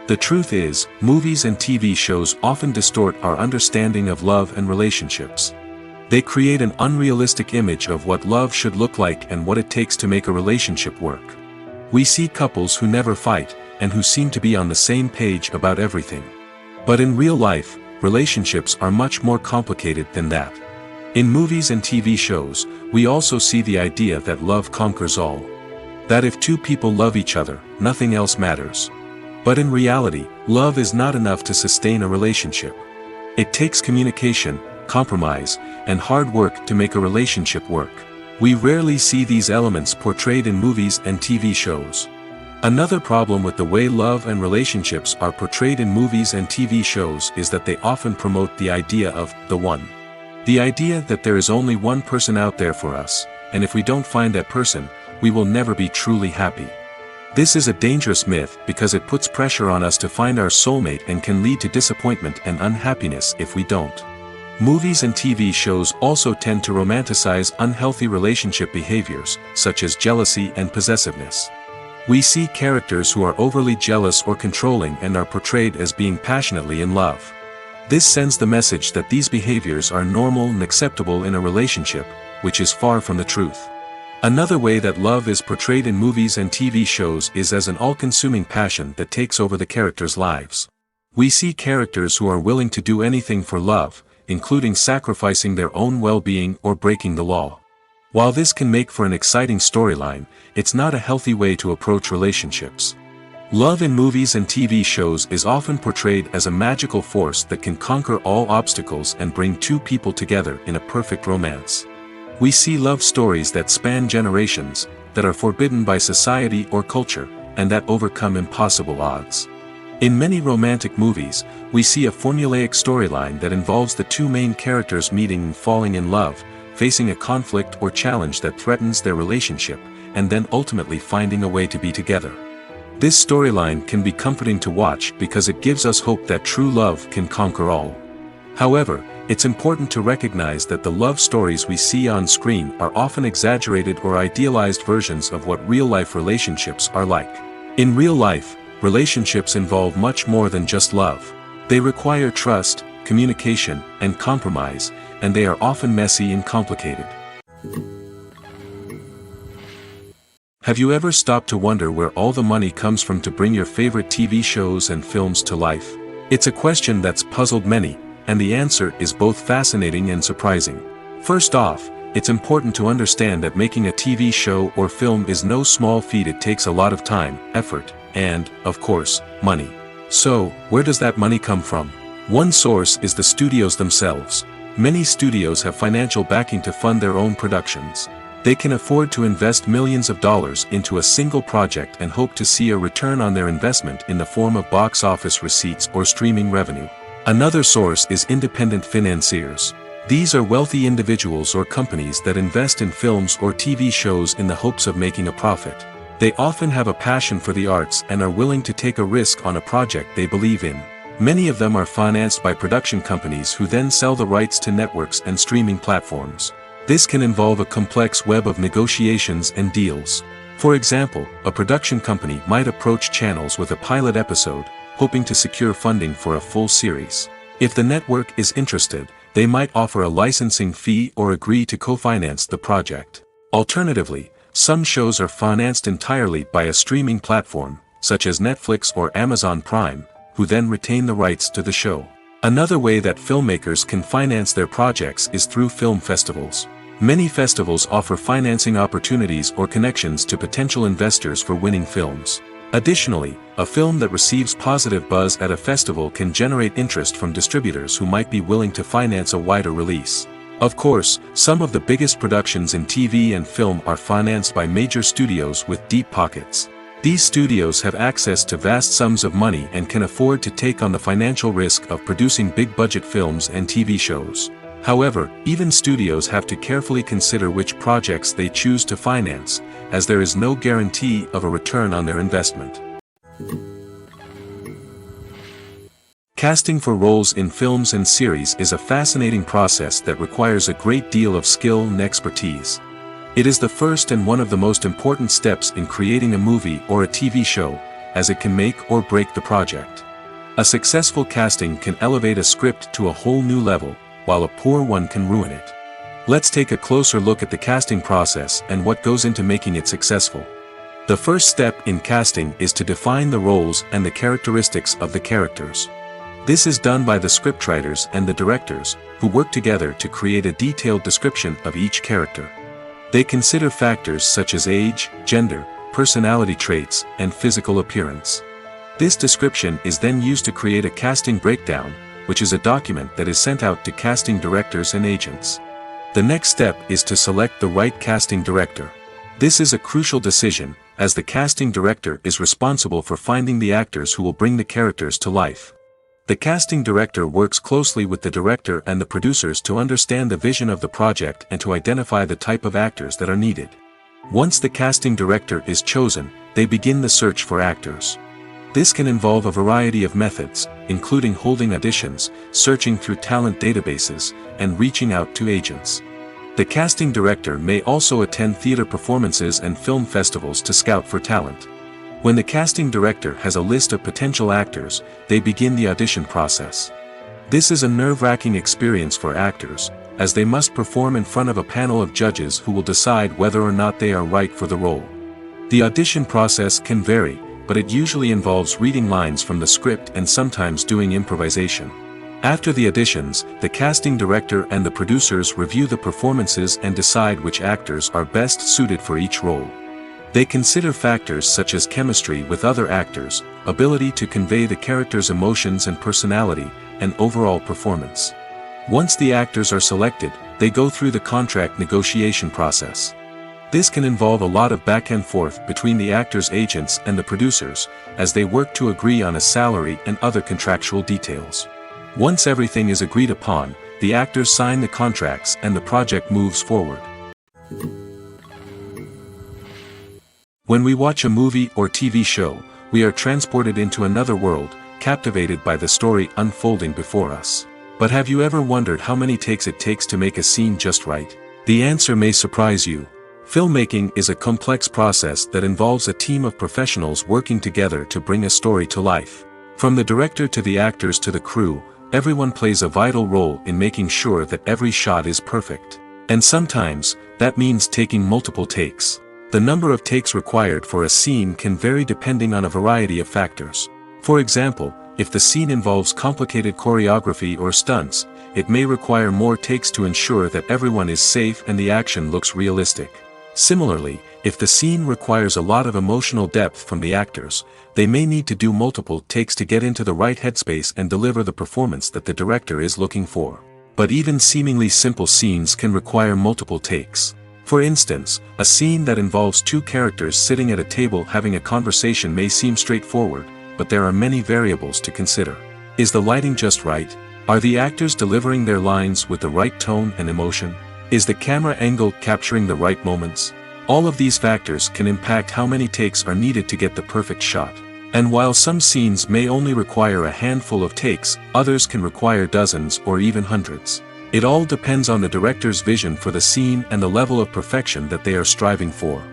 B: The truth is, movies and TV shows often distort our understanding of love and relationships. They create an unrealistic image of what love should look like and what it takes to make a relationship work. We see couples who never fight, and who seem to be on the same page about everything. But in real life, relationships are much more complicated than that. In movies and TV shows, we also see the idea that love conquers all. That if two people love each other, nothing else matters. But in reality, love is not enough to sustain a relationship. It takes communication, compromise, and hard work to make a relationship work. We rarely see these elements portrayed in movies and TV shows. Another problem with the way love and relationships are portrayed in movies and TV shows is that they often promote the idea of the one. The idea that there is only one person out there for us, and if we don't find that person, we will never be truly happy. This is a dangerous myth because it puts pressure on us to find our soulmate and can lead to disappointment and unhappiness if we don't. Movies and TV shows also tend to romanticize unhealthy relationship behaviors, such as jealousy and possessiveness. We see characters who are overly jealous or controlling and are portrayed as being passionately in love. This sends the message that these behaviors are normal and acceptable in a relationship, which is far from the truth. Another way that love is portrayed in movies and TV shows is as an all-consuming passion that takes over the characters' lives. We see characters who are willing to do anything for love, including sacrificing their own well-being or breaking the law. While this can make for an exciting storyline, it's not a healthy way to approach relationships. Love in movies and TV shows is often portrayed as a magical force that can conquer all obstacles and bring two people together in a perfect romance. We see love stories that span generations, that are forbidden by society or culture, and that overcome impossible odds. In many romantic movies, we see a formulaic storyline that involves the two main characters meeting and falling in love, facing a conflict or challenge that threatens their relationship, and then ultimately finding a way to be together. This storyline can be comforting to watch because it gives us hope that true love can conquer all. However, it's important to recognize that the love stories we see on screen are often exaggerated or idealized versions of what real-life relationships are like. In real life, relationships involve much more than just love. They require trust, communication, and compromise, and they are often messy and complicated. Have you ever stopped to wonder where all the money comes from to bring your favorite TV shows and films to life? It's a question that's puzzled many, and the answer is both fascinating and surprising. First off, it's important to understand that making a TV show or film is no small feat. It takes a lot of time, effort, and, of course, money. So, where does that money come from? One source is the studios themselves. Many studios have financial backing to fund their own productions. They can afford to invest millions of dollars into a single project and hope to see a return on their investment in the form of box office receipts or streaming revenue. Another source is independent financiers. These are wealthy individuals or companies that invest in films or TV shows in the hopes of making a profit. They often have a passion for the arts and are willing to take a risk on a project they believe in. Many of them are financed by production companies who then sell the rights to networks and streaming platforms. This can involve a complex web of negotiations and deals. For example, a production company might approach channels with a pilot episode, hoping to secure funding for a full series. If the network is interested, they might offer a licensing fee or agree to co-finance the project. Alternatively, some shows are financed entirely by a streaming platform, such as Netflix or Amazon Prime, who then retain the rights to the show. Another way that filmmakers can finance their projects is through film festivals. Many festivals offer financing opportunities or connections to potential investors for winning films. Additionally, a film that receives positive buzz at a festival can generate interest from distributors who might be willing to finance a wider release. Of course, some of the biggest productions in TV and film are financed by major studios with deep pockets. These studios have access to vast sums of money and can afford to take on the financial risk of producing big-budget films and TV shows. However, even studios have to carefully consider which projects they choose to finance, as there is no guarantee of a return on their investment. Casting for roles in films and series is a fascinating process that requires a great deal of skill and expertise. It is the first and one of the most important steps in creating a movie or a TV show, as it can make or break the project. A successful casting can elevate a script to a whole new level, while a poor one can ruin it. Let's take a closer look at the casting process and what goes into making it successful. The first step in casting is to define the roles and the characteristics of the characters. This is done by the scriptwriters and the directors, who work together to create a detailed description of each character. They consider factors such as age, gender, personality traits, and physical appearance. This description is then used to create a casting breakdown, which is a document that is sent out to casting directors and agents. The next step is to select the right casting director. This is a crucial decision, as the casting director is responsible for finding the actors who will bring the characters to life. The casting director works closely with the director and the producers to understand the vision of the project and to identify the type of actors that are needed. Once the casting director is chosen, they begin the search for actors. This can involve a variety of methods, including holding auditions, searching through talent databases, and reaching out to agents. The casting director may also attend theater performances and film festivals to scout for talent. When the casting director has a list of potential actors, they begin the audition process. This is a nerve-wracking experience for actors, as they must perform in front of a panel of judges who will decide whether or not they are right for the role. The audition process can vary, but it usually involves reading lines from the script and sometimes doing improvisation. After the auditions, the casting director and the producers review the performances and decide which actors are best suited for each role. They consider factors such as chemistry with other actors, ability to convey the character's emotions and personality, and overall performance. Once the actors are selected, they go through the contract negotiation process. This can involve a lot of back and forth between the actors' agents and the producers, as they work to agree on a salary and other contractual details. Once everything is agreed upon, the actors sign the contracts and the project moves forward. When we watch a movie or TV show, we are transported into another world, captivated by the story unfolding before us. But have you ever wondered how many takes it takes to make a scene just right? The answer may surprise you. Filmmaking is a complex process that involves a team of professionals working together to bring a story to life. From the director to the actors to the crew, everyone plays a vital role in making sure that every shot is perfect. And sometimes, that means taking multiple takes. The number of takes required for a scene can vary depending on a variety of factors. For example, if the scene involves complicated choreography or stunts, it may require more takes to ensure that everyone is safe and the action looks realistic. Similarly, if the scene requires a lot of emotional depth from the actors, they may need to do multiple takes to get into the right headspace and deliver the performance that the director is looking for. But even seemingly simple scenes can require multiple takes. For instance, a scene that involves two characters sitting at a table having a conversation may seem straightforward, but there are many variables to consider. Is the lighting just right? Are the actors delivering their lines with the right tone and emotion? Is the camera angle capturing the right moments? All of these factors can impact how many takes are needed to get the perfect shot. And while some scenes may only require a handful of takes, others can require dozens or even hundreds. It all depends on the director's vision for the scene and the level of perfection that they are striving for.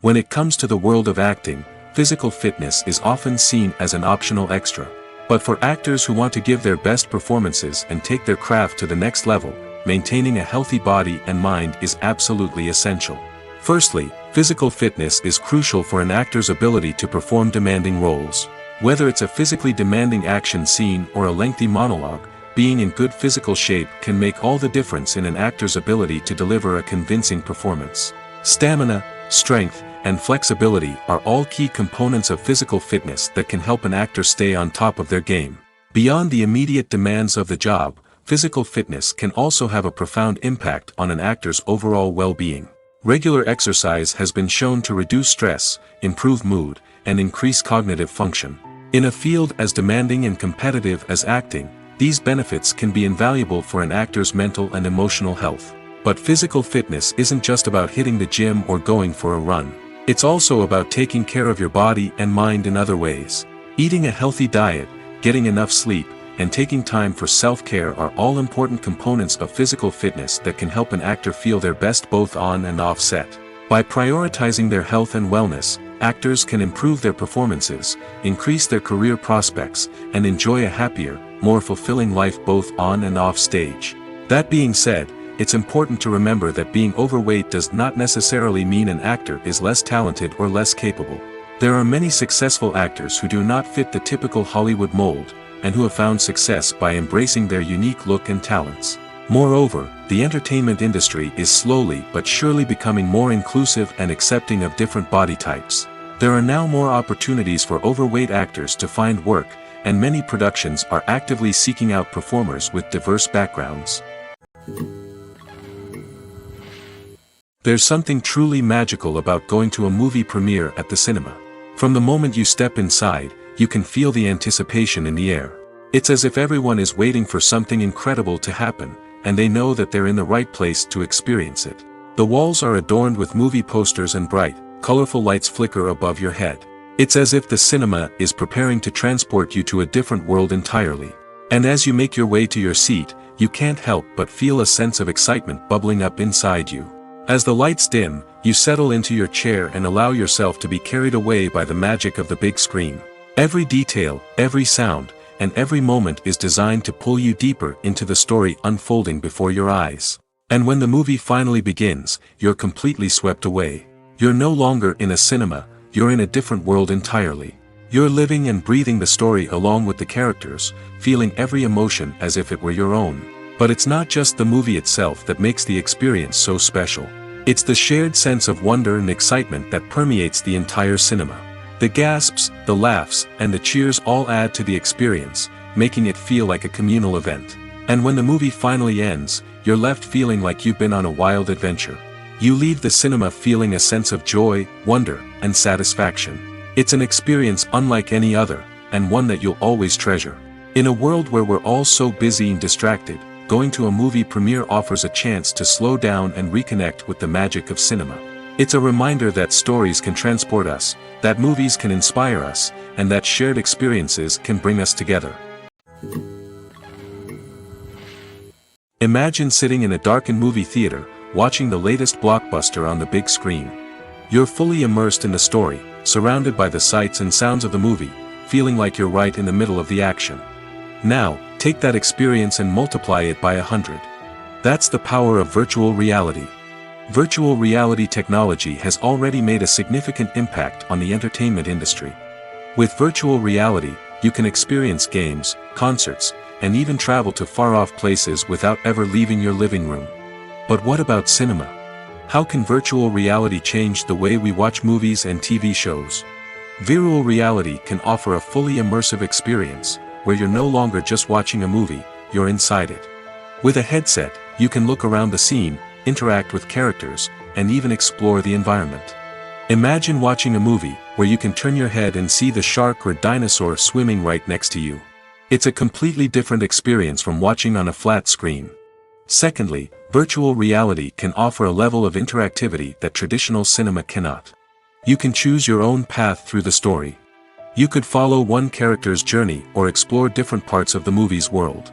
B: When it comes to the world of acting, physical fitness is often seen as an optional extra. But for actors who want to give their best performances and take their craft to the next level, maintaining a healthy body and mind is absolutely essential. Firstly, physical fitness is crucial for an actor's ability to perform demanding roles. Whether it's a physically demanding action scene or a lengthy monologue, being in good physical shape can make all the difference in an actor's ability to deliver a convincing performance. Stamina, strength, and flexibility are all key components of physical fitness that can help an actor stay on top of their game. Beyond the immediate demands of the job, physical fitness can also have a profound impact on an actor's overall well-being. Regular exercise has been shown to reduce stress, improve mood, and increase cognitive function. In a field as demanding and competitive as acting, these benefits can be invaluable for an actor's mental and emotional health. But physical fitness isn't just about hitting the gym or going for a run. It's also about taking care of your body and mind in other ways. Eating a healthy diet, getting enough sleep, and taking time for self-care are all important components of physical fitness that can help an actor feel their best both on and off set. By prioritizing their health and wellness, actors can improve their performances, increase their career prospects, and enjoy a happier, more fulfilling life both on and off stage. That being said, it's important to remember that being overweight does not necessarily mean an actor is less talented or less capable. There are many successful actors who do not fit the typical Hollywood mold, and who have found success by embracing their unique look and talents. Moreover, the entertainment industry is slowly but surely becoming more inclusive and accepting of different body types. There are now more opportunities for overweight actors to find work, and many productions are actively seeking out performers with diverse backgrounds. There's something truly magical about going to a movie premiere at the cinema. From the moment you step inside, you can feel the anticipation in the air. It's as if everyone is waiting for something incredible to happen, and they know that they're in the right place to experience it. The walls are adorned with movie posters and bright, colorful lights flicker above your head. It's as if the cinema is preparing to transport you to a different world entirely. And as you make your way to your seat, you can't help but feel a sense of excitement bubbling up inside you. As the lights dim, you settle into your chair and allow yourself to be carried away by the magic of the big screen. Every detail, every sound, and every moment is designed to pull you deeper into the story unfolding before your eyes. And when the movie finally begins, you're completely swept away. You're no longer in a cinema, you're in a different world entirely. You're living and breathing the story along with the characters, feeling every emotion as if it were your own. But it's not just the movie itself that makes the experience so special. It's the shared sense of wonder and excitement that permeates the entire cinema. The gasps, the laughs, and the cheers all add to the experience, making it feel like a communal event. And when the movie finally ends, you're left feeling like you've been on a wild adventure. You leave the cinema feeling a sense of joy, wonder, and satisfaction. It's an experience unlike any other, and one that you'll always treasure. In a world where we're all so busy and distracted, going to a movie premiere offers a chance to slow down and reconnect with the magic of cinema. It's a reminder that stories can transport us, that movies can inspire us, and that shared experiences can bring us together. Imagine sitting in a darkened movie theater, watching the latest blockbuster on the big screen. You're fully immersed in the story, surrounded by the sights and sounds of the movie, feeling like you're right in the middle of the action. Now, take that experience and multiply it by 100. That's the power of virtual reality. Virtual reality technology has already made a significant impact on the entertainment industry. With virtual reality, you can experience games, concerts, and even travel to far-off places without ever leaving your living room. But what about cinema? How can virtual reality change the way we watch movies and TV shows? Virtual reality can offer a fully immersive experience, where you're no longer just watching a movie, you're inside it. With a headset, you can look around the scene, interact with characters, and even explore the environment. Imagine watching a movie where you can turn your head and see the shark or dinosaur swimming right next to you. It's a completely different experience from watching on a flat screen. Secondly, virtual reality can offer a level of interactivity that traditional cinema cannot. You can choose your own path through the story. You could follow one character's journey or explore different parts of the movie's world.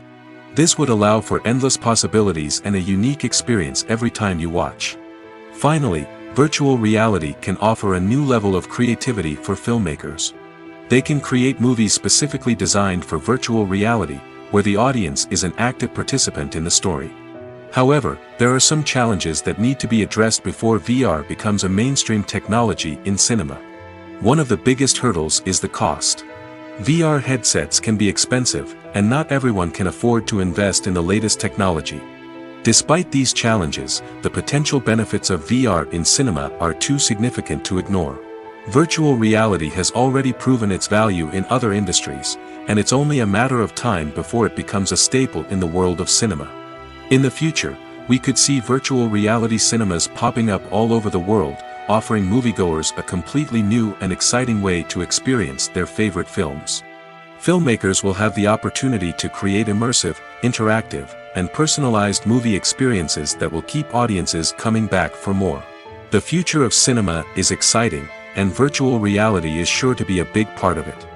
B: This would allow for endless possibilities and a unique experience every time you watch. Finally, virtual reality can offer a new level of creativity for filmmakers. They can create movies specifically designed for virtual reality, where the audience is an active participant in the story. However, there are some challenges that need to be addressed before VR becomes a mainstream technology in cinema. One of the biggest hurdles is the cost. VR headsets can be expensive, and not everyone can afford to invest in the latest technology. Despite these challenges, the potential benefits of VR in cinema are too significant to ignore. Virtual reality has already proven its value in other industries, and it's only a matter of time before it becomes a staple in the world of cinema. In the future, we could see virtual reality cinemas popping up all over the world, offering moviegoers a completely new and exciting way to experience their favorite films. Filmmakers will have the opportunity to create immersive, interactive, and personalized movie experiences that will keep audiences coming back for more. The future of cinema is exciting, and virtual reality is sure to be a big part of it.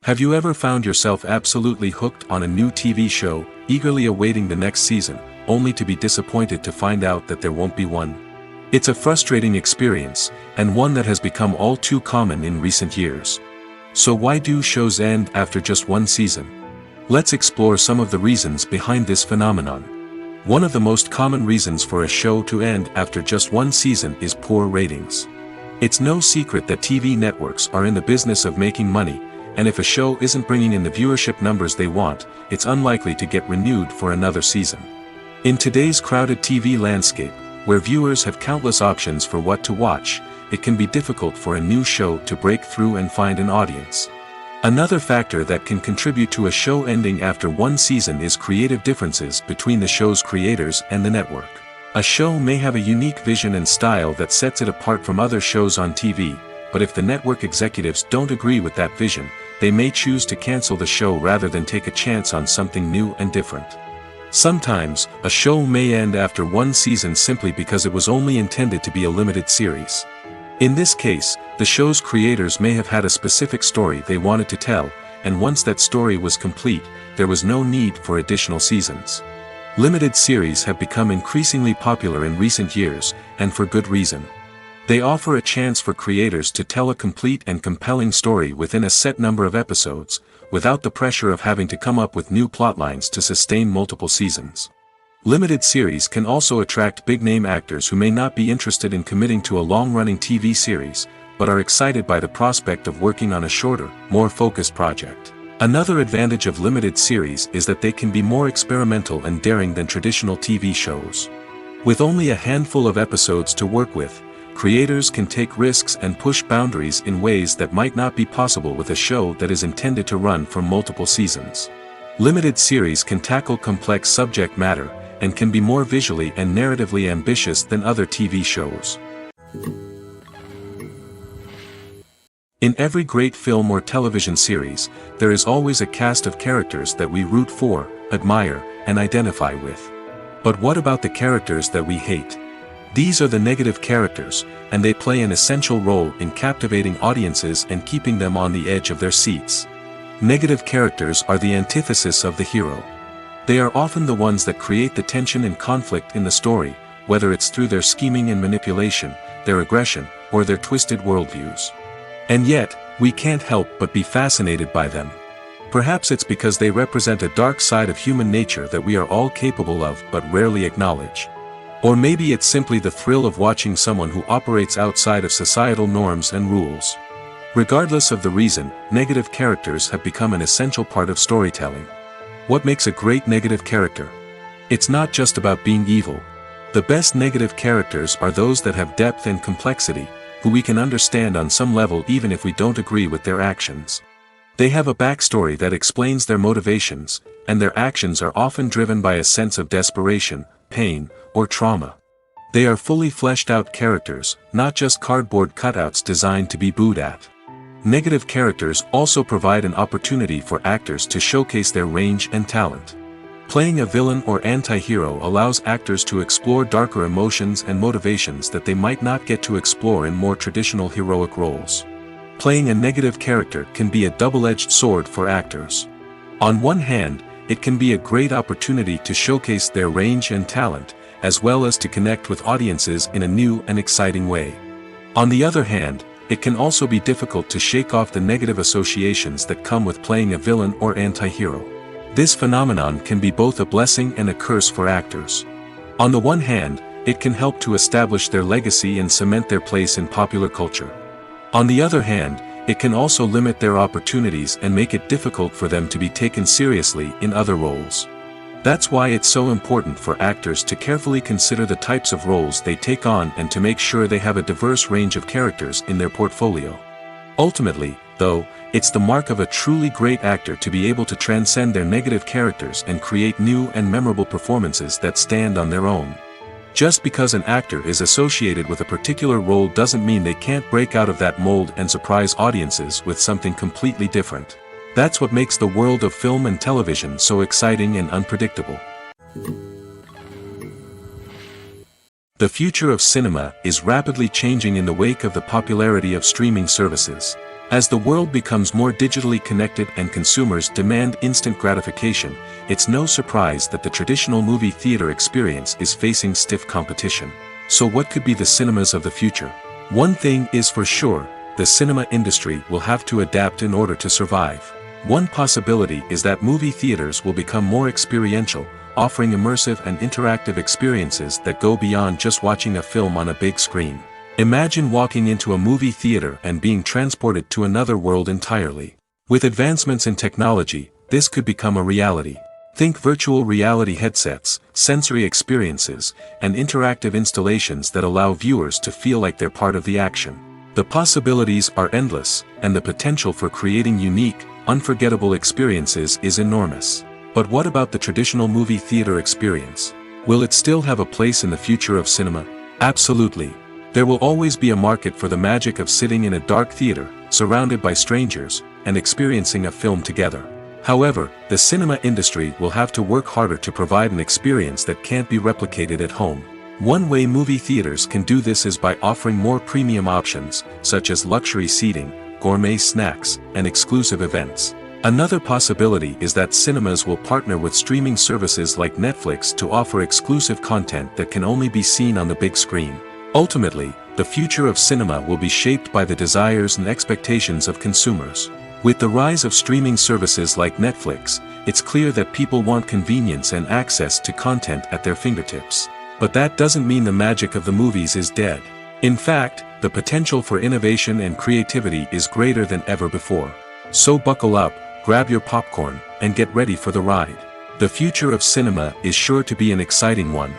B: Have you ever found yourself absolutely hooked on a new TV show, eagerly awaiting the next season, only to be disappointed to find out that there won't be one? It's a frustrating experience, and one that has become all too common in recent years. So why do shows end after just one season? Let's explore some of the reasons behind this phenomenon. One of the most common reasons for a show to end after just one season is poor ratings. It's no secret that TV networks are in the business of making money, and if a show isn't bringing in the viewership numbers they want, it's unlikely to get renewed for another season. In today's crowded TV landscape, where viewers have countless options for what to watch, it can be difficult for a new show to break through and find an audience. Another factor that can contribute to a show ending after one season is creative differences between the show's creators and the network. A show may have a unique vision and style that sets it apart from other shows on TV, but if the network executives don't agree with that vision, they may choose to cancel the show rather than take a chance on something new and different. Sometimes, a show may end after one season simply because it was only intended to be a limited series. In this case, the show's creators may have had a specific story they wanted to tell, and once that story was complete, there was no need for additional seasons. Limited series have become increasingly popular in recent years, and for good reason. They offer a chance for creators to tell a complete and compelling story within a set number of episodes, without the pressure of having to come up with new plotlines to sustain multiple seasons. Limited series can also attract big-name actors who may not be interested in committing to a long-running TV series, but are excited by the prospect of working on a shorter, more focused project. Another advantage of limited series is that they can be more experimental and daring than traditional TV shows. With only a handful of episodes to work with, creators can take risks and push boundaries in ways that might not be possible with a show that is intended to run for multiple seasons. Limited series can tackle complex subject matter, and can be more visually and narratively ambitious than other TV shows. In every great film or television series, there is always a cast of characters that we root for, admire, and identify with. But what about the characters that we hate? These are the negative characters, and they play an essential role in captivating audiences and keeping them on the edge of their seats. Negative characters are the antithesis of the hero. They are often the ones that create the tension and conflict in the story, whether it's through their scheming and manipulation, their aggression, or their twisted worldviews. And yet, we can't help but be fascinated by them. Perhaps it's because they represent a dark side of human nature that we are all capable of but rarely acknowledge. Or maybe it's simply the thrill of watching someone who operates outside of societal norms and rules. Regardless of the reason, negative characters have become an essential part of storytelling. What makes a great negative character? It's not just about being evil. The best negative characters are those that have depth and complexity, who we can understand on some level even if we don't agree with their actions. They have a backstory that explains their motivations, and their actions are often driven by a sense of desperation, pain, or trauma. They are fully fleshed out characters, not just cardboard cutouts designed to be booed at. Negative characters also provide an opportunity for actors to showcase their range and talent. Playing a villain or anti-hero allows actors to explore darker emotions and motivations that they might not get to explore in more traditional heroic roles. Playing a negative character can be a double-edged sword for actors. On one hand, it can be a great opportunity to showcase their range and talent, as well as to connect with audiences in a new and exciting way. On the other hand, it can also be difficult to shake off the negative associations that come with playing a villain or anti-hero. This phenomenon can be both a blessing and a curse for actors. On the one hand, it can help to establish their legacy and cement their place in popular culture. On the other hand, it can also limit their opportunities and make it difficult for them to be taken seriously in other roles. That's why it's so important for actors to carefully consider the types of roles they take on and to make sure they have a diverse range of characters in their portfolio. Ultimately, though, it's the mark of a truly great actor to be able to transcend their negative characters and create new and memorable performances that stand on their own. Just because an actor is associated with a particular role doesn't mean they can't break out of that mold and surprise audiences with something completely different. That's what makes the world of film and television so exciting and unpredictable. The future of cinema is rapidly changing in the wake of the popularity of streaming services. As the world becomes more digitally connected and consumers demand instant gratification, it's no surprise that the traditional movie theater experience is facing stiff competition. So what could be the cinemas of the future? One thing is for sure, the cinema industry will have to adapt in order to survive. One possibility is that movie theaters will become more experiential, offering immersive and interactive experiences that go beyond just watching a film on a big screen. Imagine walking into a movie theater and being transported to another world entirely. With advancements in technology, this could become a reality. Think virtual reality headsets, sensory experiences, and interactive installations that allow viewers to feel like they're part of the action. The possibilities are endless, and the potential for creating unique, unforgettable experiences is enormous. But what about the traditional movie theater experience? Will it still have a place in the future of cinema? Absolutely. There will always be a market for the magic of sitting in a dark theater, surrounded by strangers, and experiencing a film together. However, the cinema industry will have to work harder to provide an experience that can't be replicated at home. One way movie theaters can do this is by offering more premium options, such as luxury seating, gourmet snacks, and exclusive events. Another possibility is that cinemas will partner with streaming services like Netflix to offer exclusive content that can only be seen on the big screen. Ultimately, the future of cinema will be shaped by the desires and expectations of consumers. With the rise of streaming services like Netflix, it's clear that people want convenience and access to content at their fingertips. But that doesn't mean the magic of the movies is dead. In fact, the potential for innovation and creativity is greater than ever before. So buckle up, grab your popcorn, and get ready for the ride. The future of cinema is sure to be an exciting one.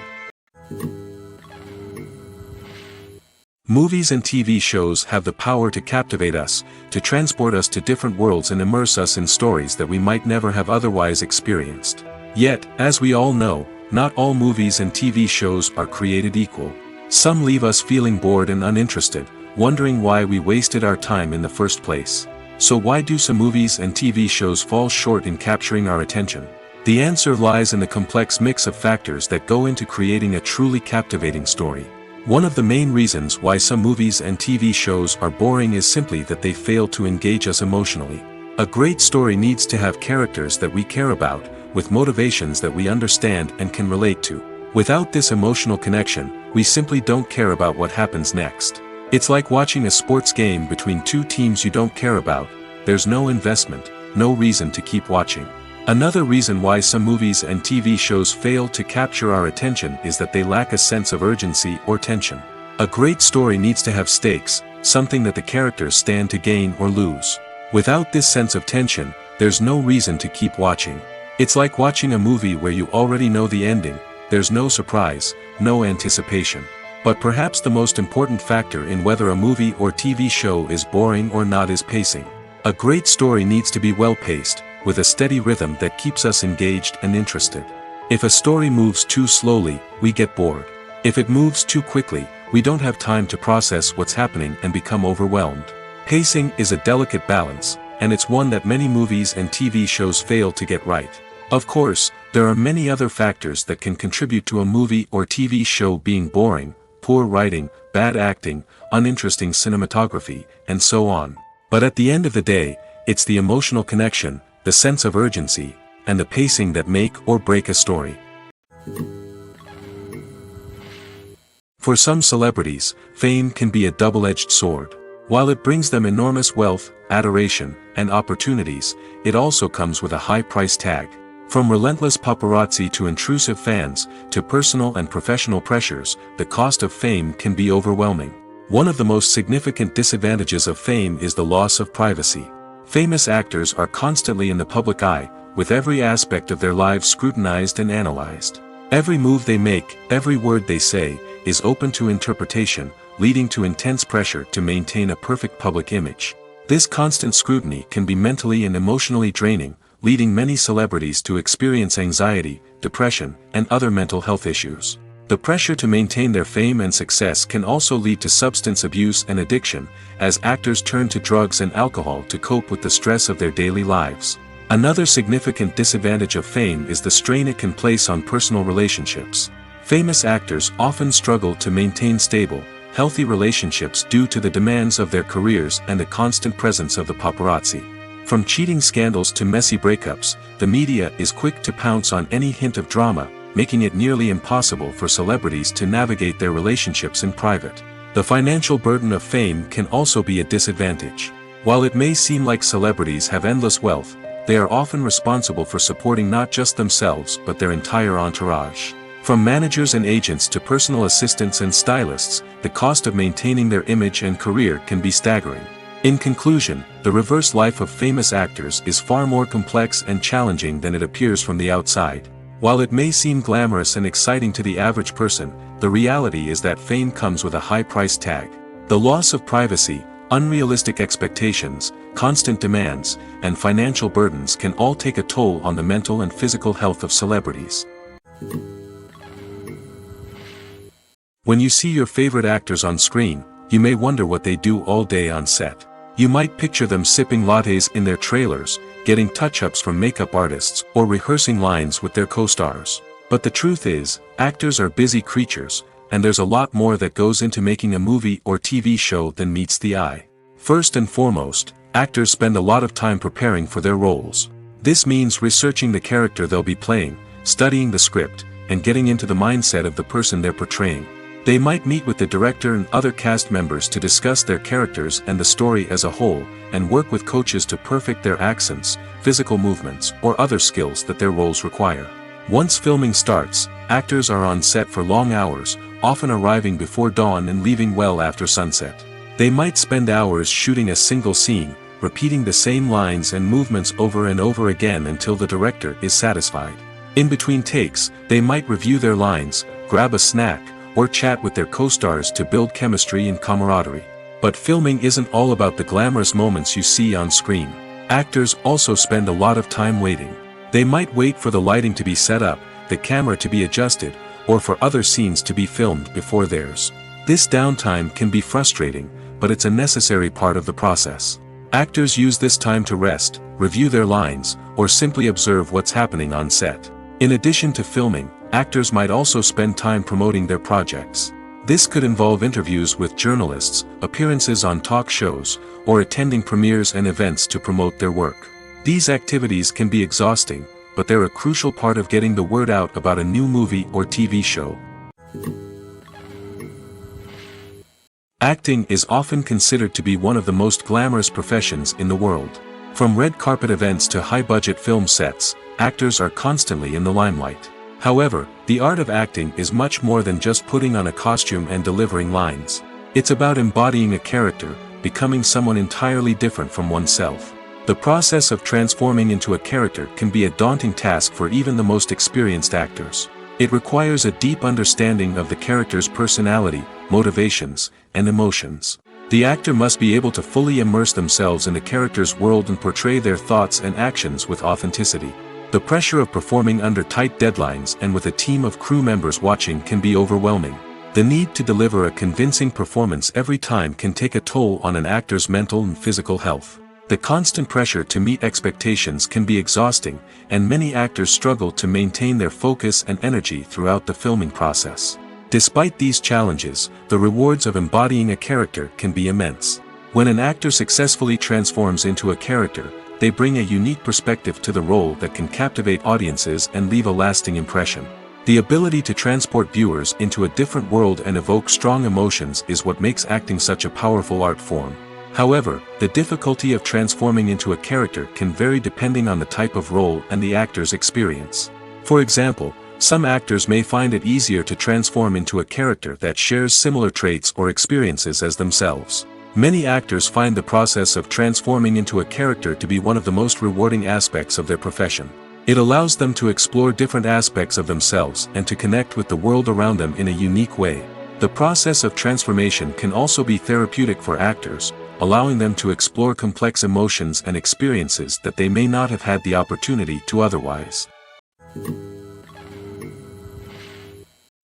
B: Movies and TV shows have the power to captivate us, to transport us to different worlds and immerse us in stories that we might never have otherwise experienced. Yet, as we all know, not all movies and TV shows are created equal. Some leave us feeling bored and uninterested, wondering why we wasted our time in the first place. So why do some movies and TV shows fall short in capturing our attention? The answer lies in the complex mix of factors that go into creating a truly captivating story. One of the main reasons why some movies and TV shows are boring is simply that they fail to engage us emotionally. A great story needs to have characters that we care about, with motivations that we understand and can relate to. Without this emotional connection, we simply don't care about what happens next. It's like watching a sports game between two teams you don't care about. There's no investment, no reason to keep watching. Another reason why some movies and TV shows fail to capture our attention is that they lack a sense of urgency or tension. A great story needs to have stakes, something that the characters stand to gain or lose. Without this sense of tension, there's no reason to keep watching. It's like watching a movie where you already know the ending. There's no surprise, no anticipation. But perhaps the most important factor in whether a movie or TV show is boring or not is pacing. A great story needs to be well-paced, with a steady rhythm that keeps us engaged and interested. If a story moves too slowly, we get bored. If it moves too quickly, we don't have time to process what's happening and become overwhelmed. Pacing is a delicate balance, and it's one that many movies and TV shows fail to get right. Of course, there are many other factors that can contribute to a movie or TV show being boring: poor writing, bad acting, uninteresting cinematography, and so on. But at the end of the day, it's the emotional connection, the sense of urgency, and the pacing that make or break a story. For some celebrities, fame can be a double-edged sword. While it brings them enormous wealth, adoration, and opportunities, it also comes with a high price tag. From relentless paparazzi to intrusive fans, to personal and professional pressures, the cost of fame can be overwhelming. One of the most significant disadvantages of fame is the loss of privacy. Famous actors are constantly in the public eye, with every aspect of their lives scrutinized and analyzed. Every move they make, every word they say, is open to interpretation, leading to intense pressure to maintain a perfect public image. This constant scrutiny can be mentally and emotionally draining, leading many celebrities to experience anxiety, depression, and other mental health issues. The pressure to maintain their fame and success can also lead to substance abuse and addiction, as actors turn to drugs and alcohol to cope with the stress of their daily lives. Another significant disadvantage of fame is the strain it can place on personal relationships. Famous actors often struggle to maintain stable, healthy relationships due to the demands of their careers and the constant presence of the paparazzi. From cheating scandals to messy breakups, the media is quick to pounce on any hint of drama, making it nearly impossible for celebrities to navigate their relationships in private. The financial burden of fame can also be a disadvantage. While it may seem like celebrities have endless wealth, they are often responsible for supporting not just themselves but their entire entourage. From managers and agents to personal assistants and stylists, the cost of maintaining their image and career can be staggering. In conclusion, the reverse life of famous actors is far more complex and challenging than it appears from the outside. While it may seem glamorous and exciting to the average person, the reality is that fame comes with a high price tag. The loss of privacy, unrealistic expectations, constant demands, and financial burdens can all take a toll on the mental and physical health of celebrities. When you see your favorite actors on screen, you may wonder what they do all day on set. You might picture them sipping lattes in their trailers, getting touch-ups from makeup artists, or rehearsing lines with their co-stars. But the truth is, actors are busy creatures, and there's a lot more that goes into making a movie or TV show than meets the eye. First and foremost, actors spend a lot of time preparing for their roles. This means researching the character they'll be playing, studying the script, and getting into the mindset of the person they're portraying. They might meet with the director and other cast members to discuss their characters and the story as a whole, and work with coaches to perfect their accents, physical movements, or other skills that their roles require. Once filming starts, actors are on set for long hours, often arriving before dawn and leaving well after sunset. They might spend hours shooting a single scene, repeating the same lines and movements over and over again until the director is satisfied. In between takes, they might review their lines, grab a snack, or chat with their co-stars to build chemistry and camaraderie. But filming isn't all about the glamorous moments you see on screen. Actors also spend a lot of time waiting. They might wait for the lighting to be set up, the camera to be adjusted, or for other scenes to be filmed before theirs. This downtime can be frustrating, but it's a necessary part of the process. Actors use this time to rest, review their lines, or simply observe what's happening on set. In addition to filming, actors might also spend time promoting their projects. This could involve interviews with journalists, appearances on talk shows, or attending premieres and events to promote their work. These activities can be exhausting, but they're a crucial part of getting the word out about a new movie or TV show. Acting is often considered to be one of the most glamorous professions in the world. From red carpet events to high-budget film sets, actors are constantly in the limelight. However, the art of acting is much more than just putting on a costume and delivering lines. It's about embodying a character, becoming someone entirely different from oneself. The process of transforming into a character can be a daunting task for even the most experienced actors. It requires a deep understanding of the character's personality, motivations, and emotions. The actor must be able to fully immerse themselves in the character's world and portray their thoughts and actions with authenticity. The pressure of performing under tight deadlines and with a team of crew members watching can be overwhelming. The need to deliver a convincing performance every time can take a toll on an actor's mental and physical health. The constant pressure to meet expectations can be exhausting, and many actors struggle to maintain their focus and energy throughout the filming process. Despite these challenges, the rewards of embodying a character can be immense. When an actor successfully transforms into a character, they bring a unique perspective to the role that can captivate audiences and leave a lasting impression. The ability to transport viewers into a different world and evoke strong emotions is what makes acting such a powerful art form. However, the difficulty of transforming into a character can vary depending on the type of role and the actor's experience. For example, some actors may find it easier to transform into a character that shares similar traits or experiences as themselves. Many actors find the process of transforming into a character to be one of the most rewarding aspects of their profession. It allows them to explore different aspects of themselves and to connect with the world around them in a unique way. The process of transformation can also be therapeutic for actors, allowing them to explore complex emotions and experiences that they may not have had the opportunity to otherwise.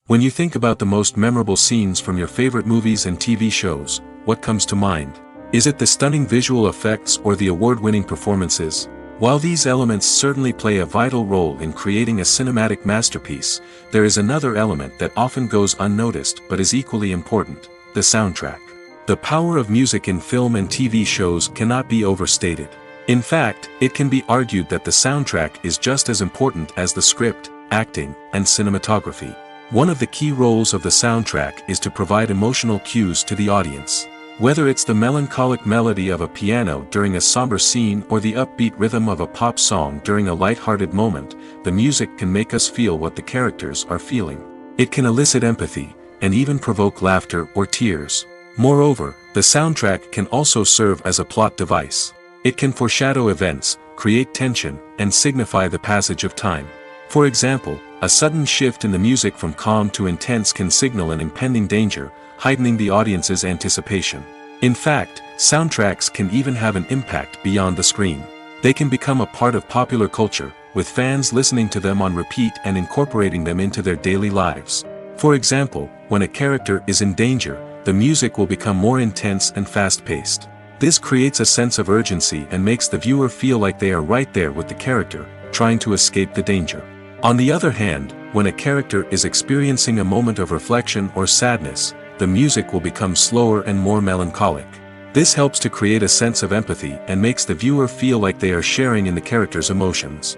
B: When you think about the most memorable scenes from your favorite movies and TV shows, what comes to mind? Is it the stunning visual effects or the award-winning performances? While these elements certainly play a vital role in creating a cinematic masterpiece, there is another element that often goes unnoticed but is equally important: the soundtrack. The power of music in film and TV shows cannot be overstated. In fact, it can be argued that the soundtrack is just as important as the script, acting, and cinematography. One of the key roles of the soundtrack is to provide emotional cues to the audience. Whether it's the melancholic melody of a piano during a somber scene or the upbeat rhythm of a pop song during a light-hearted moment, the music can make us feel what the characters are feeling. It can elicit empathy, and even provoke laughter or tears. Moreover, the soundtrack can also serve as a plot device. It can foreshadow events, create tension, and signify the passage of time. For example, a sudden shift in the music from calm to intense can signal an impending danger, heightening the audience's anticipation. In fact, soundtracks can even have an impact beyond the screen. They can become a part of popular culture, with fans listening to them on repeat and incorporating them into their daily lives. For example, when a character is in danger, the music will become more intense and fast-paced. This creates a sense of urgency and makes the viewer feel like they are right there with the character, trying to escape the danger. On the other hand, when a character is experiencing a moment of reflection or sadness, the music will become slower and more melancholic. This helps to create a sense of empathy and makes the viewer feel like they are sharing in the character's emotions.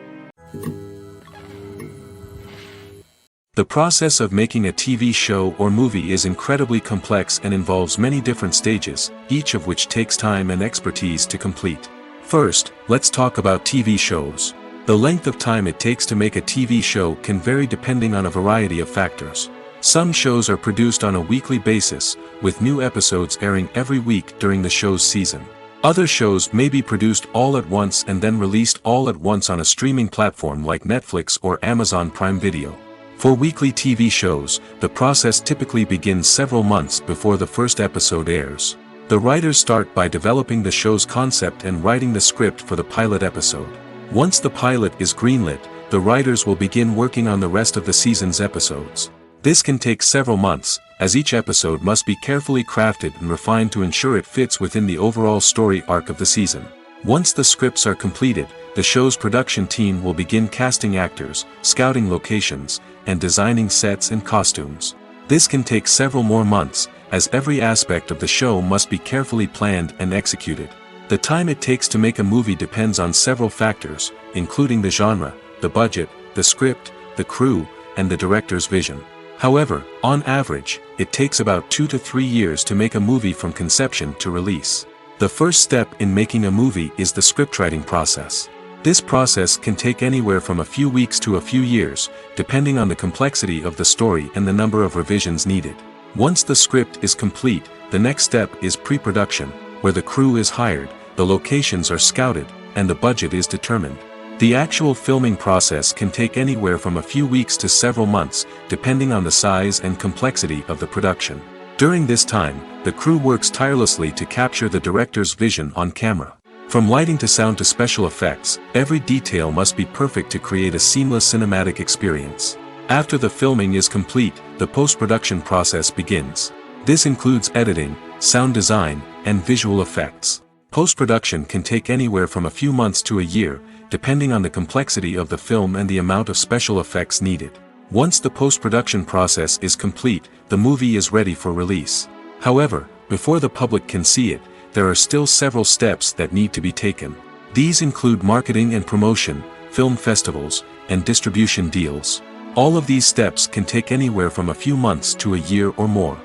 B: The process of making a TV show or movie is incredibly complex and involves many different stages, each of which takes time and expertise to complete. First, let's talk about TV shows. The length of time it takes to make a TV show can vary depending on a variety of factors. Some shows are produced on a weekly basis, with new episodes airing every week during the show's season. Other shows may be produced all at once and then released all at once on a streaming platform like Netflix or Amazon Prime Video. For weekly TV shows, the process typically begins several months before the first episode airs. The writers start by developing the show's concept and writing the script for the pilot episode. Once the pilot is greenlit, the writers will begin working on the rest of the season's episodes. This can take several months, as each episode must be carefully crafted and refined to ensure it fits within the overall story arc of the season. Once the scripts are completed, the show's production team will begin casting actors, scouting locations, and designing sets and costumes. This can take several more months, as every aspect of the show must be carefully planned and executed. The time it takes to make a movie depends on several factors, including the genre, the budget, the script, the crew, and the director's vision. However, on average, it takes about 2 to 3 years to make a movie from conception to release. The first step in making a movie is the scriptwriting process. This process can take anywhere from a few weeks to a few years, depending on the complexity of the story and the number of revisions needed. Once the script is complete, the next step is pre-production, where the crew is hired, the locations are scouted, and the budget is determined. The actual filming process can take anywhere from a few weeks to several months, depending on the size and complexity of the production. During this time, the crew works tirelessly to capture the director's vision on camera. From lighting to sound to special effects, every detail must be perfect to create a seamless cinematic experience. After the filming is complete, the post-production process begins. This includes editing, sound design, and visual effects. Post-production can take anywhere from a few months to a year, depending on the complexity of the film and the amount of special effects needed. Once the post-production process is complete, the movie is ready for release. However, before the public can see it, there are still several steps that need to be taken. These include marketing and promotion, film festivals, and distribution deals. All of these steps can take anywhere from a few months to a year or more.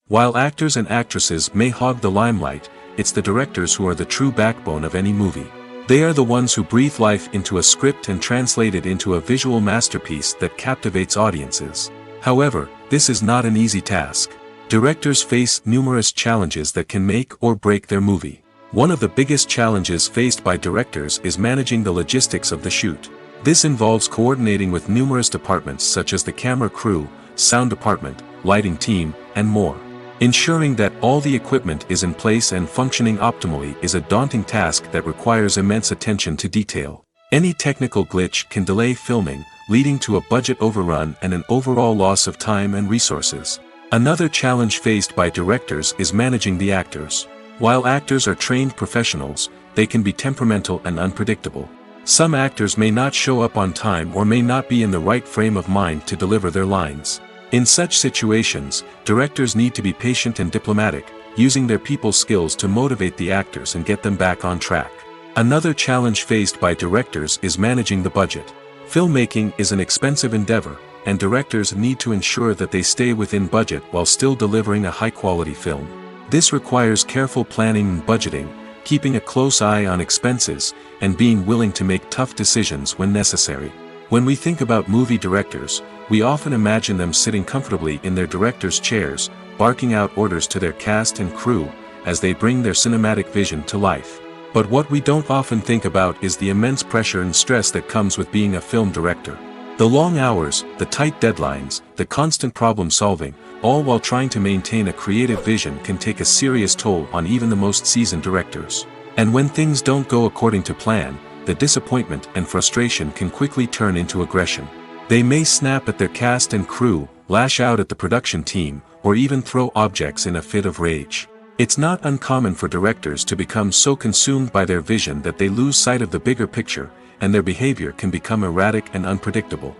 B: While actors and actresses may hog the limelight, it's the directors who are the true backbone of any movie. They are the ones who breathe life into a script and translate it into a visual masterpiece that captivates audiences. However, this is not an easy task. Directors face numerous challenges that can make or break their movie. One of the biggest challenges faced by directors is managing the logistics of the shoot. This involves coordinating with numerous departments such as the camera crew, sound department, lighting team, and more. Ensuring that all the equipment is in place and functioning optimally is a daunting task that requires immense attention to detail. Any technical glitch can delay filming, leading to a budget overrun and an overall loss of time and resources. Another challenge faced by directors is managing the actors. While actors are trained professionals, they can be temperamental and unpredictable. Some actors may not show up on time or may not be in the right frame of mind to deliver their lines. In such situations, directors need to be patient and diplomatic, using their people skills to motivate the actors and get them back on track. Another challenge faced by directors is managing the budget. Filmmaking is an expensive endeavor, and directors need to ensure that they stay within budget while still delivering a high-quality film. This requires careful planning and budgeting, keeping a close eye on expenses, and being willing to make tough decisions when necessary. When we think about movie directors, we often imagine them sitting comfortably in their director's chairs, barking out orders to their cast and crew, as they bring their cinematic vision to life. But what we don't often think about is the immense pressure and stress that comes with being a film director. The long hours, the tight deadlines, the constant problem solving, all while trying to maintain a creative vision can take a serious toll on even the most seasoned directors. And when things don't go according to plan, the disappointment and frustration can quickly turn into aggression. They may snap at their cast and crew, lash out at the production team, or even throw objects in a fit of rage. It's not uncommon for directors to become so consumed by their vision that they lose sight of the bigger picture, and their behavior can become erratic and unpredictable.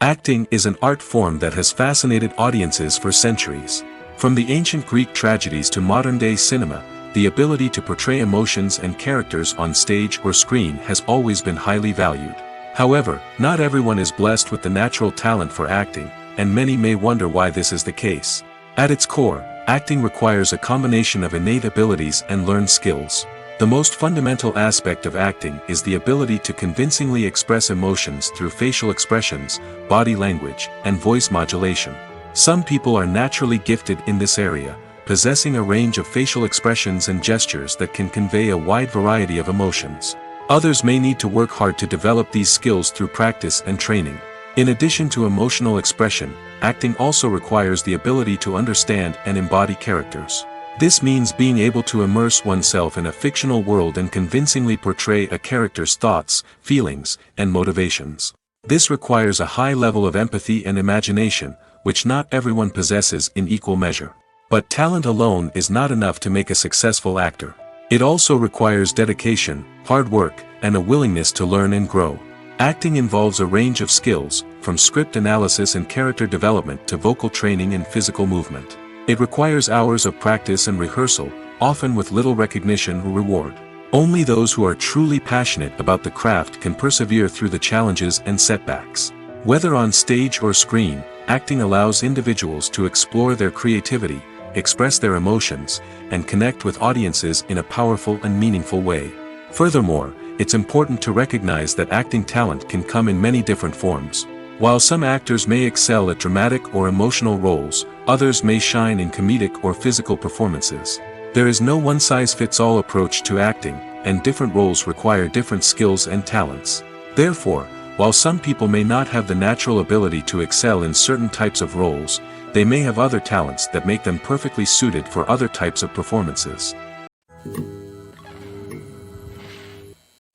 B: Acting is an art form that has fascinated audiences for centuries. From the ancient Greek tragedies to modern-day cinema, the ability to portray emotions and characters on stage or screen has always been highly valued. However, not everyone is blessed with the natural talent for acting, and many may wonder why this is the case. At its core, acting requires a combination of innate abilities and learned skills. The most fundamental aspect of acting is the ability to convincingly express emotions through facial expressions, body language, and voice modulation. Some people are naturally gifted in this area, possessing a range of facial expressions and gestures that can convey a wide variety of emotions. Others may need to work hard to develop these skills through practice and training. In addition to emotional expression, acting also requires the ability to understand and embody characters. This means being able to immerse oneself in a fictional world and convincingly portray a character's thoughts, feelings, and motivations. This requires a high level of empathy and imagination, which not everyone possesses in equal measure. But talent alone is not enough to make a successful actor. It also requires dedication, hard work, and a willingness to learn and grow. Acting involves a range of skills, from script analysis and character development to vocal training and physical movement. It requires hours of practice and rehearsal, often with little recognition or reward. Only those who are truly passionate about the craft can persevere through the challenges and setbacks. Whether on stage or screen, acting allows individuals to explore their creativity, express their emotions, and connect with audiences in a powerful and meaningful way. Furthermore, it's important to recognize that acting talent can come in many different forms. While some actors may excel at dramatic or emotional roles, others may shine in comedic or physical performances. There is no one-size-fits-all approach to acting, and different roles require different skills and talents. Therefore, while some people may not have the natural ability to excel in certain types of roles, they may have other talents that make them perfectly suited for other types of performances.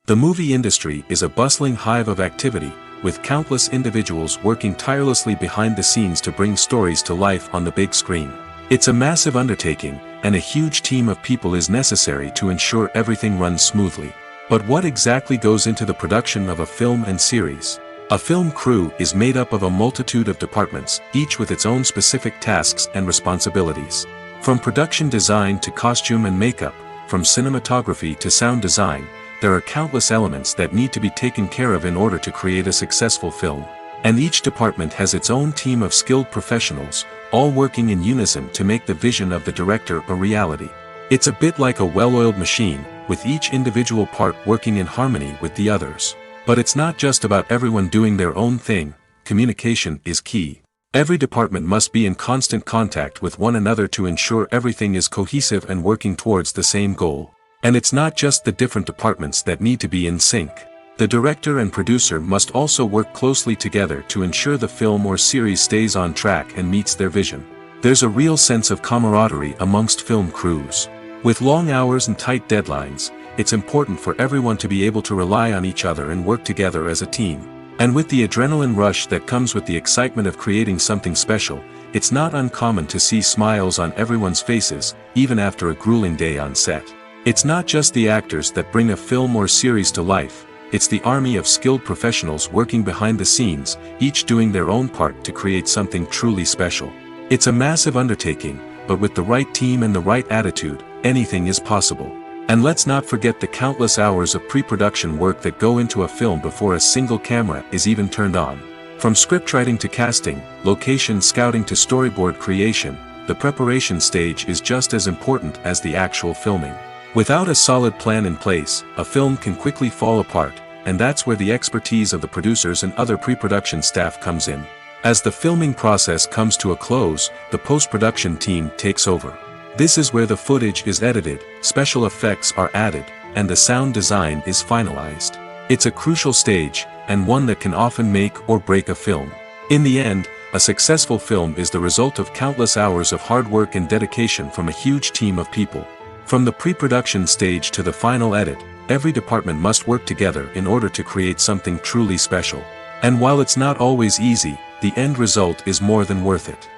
B: The movie industry is a bustling hive of activity, with countless individuals working tirelessly behind the scenes to bring stories to life on the big screen. It's a massive undertaking, and a huge team of people is necessary to ensure everything runs smoothly. But what exactly goes into the production of a film and series? A film crew is made up of a multitude of departments, each with its own specific tasks and responsibilities. From production design to costume and makeup, from cinematography to sound design, there are countless elements that need to be taken care of in order to create a successful film. And each department has its own team of skilled professionals, all working in unison to make the vision of the director a reality. It's a bit like a well-oiled machine, with each individual part working in harmony with the others. But it's not just about everyone doing their own thing. Communication is key. Every department must be in constant contact with one another to ensure everything is cohesive and working towards the same goal. And it's not just the different departments that need to be in sync. The director and producer must also work closely together to ensure the film or series stays on track and meets their vision. There's a real sense of camaraderie amongst film crews. With long hours and tight deadlines, it's important for everyone to be able to rely on each other and work together as a team. And with the adrenaline rush that comes with the excitement of creating something special, it's not uncommon to see smiles on everyone's faces, even after a grueling day on set. It's not just the actors that bring a film or series to life, it's the army of skilled professionals working behind the scenes, each doing their own part to create something truly special. It's a massive undertaking, but with the right team and the right attitude, anything is possible. And let's not forget the countless hours of pre-production work that go into a film before a single camera is even turned on. From scriptwriting to casting, location scouting to storyboard creation, the preparation stage is just as important as the actual filming. Without a solid plan in place, a film can quickly fall apart, and that's where the expertise of the producers and other pre-production staff comes in. As the filming process comes to a close, the post-production team takes over. This is where the footage is edited, special effects are added, and the sound design is finalized. It's a crucial stage, and one that can often make or break a film. In the end, a successful film is the result of countless hours of hard work and dedication from a huge team of people. From the pre-production stage to the final edit, every department must work together in order to create something truly special. And while it's not always easy, the end result is more than worth it.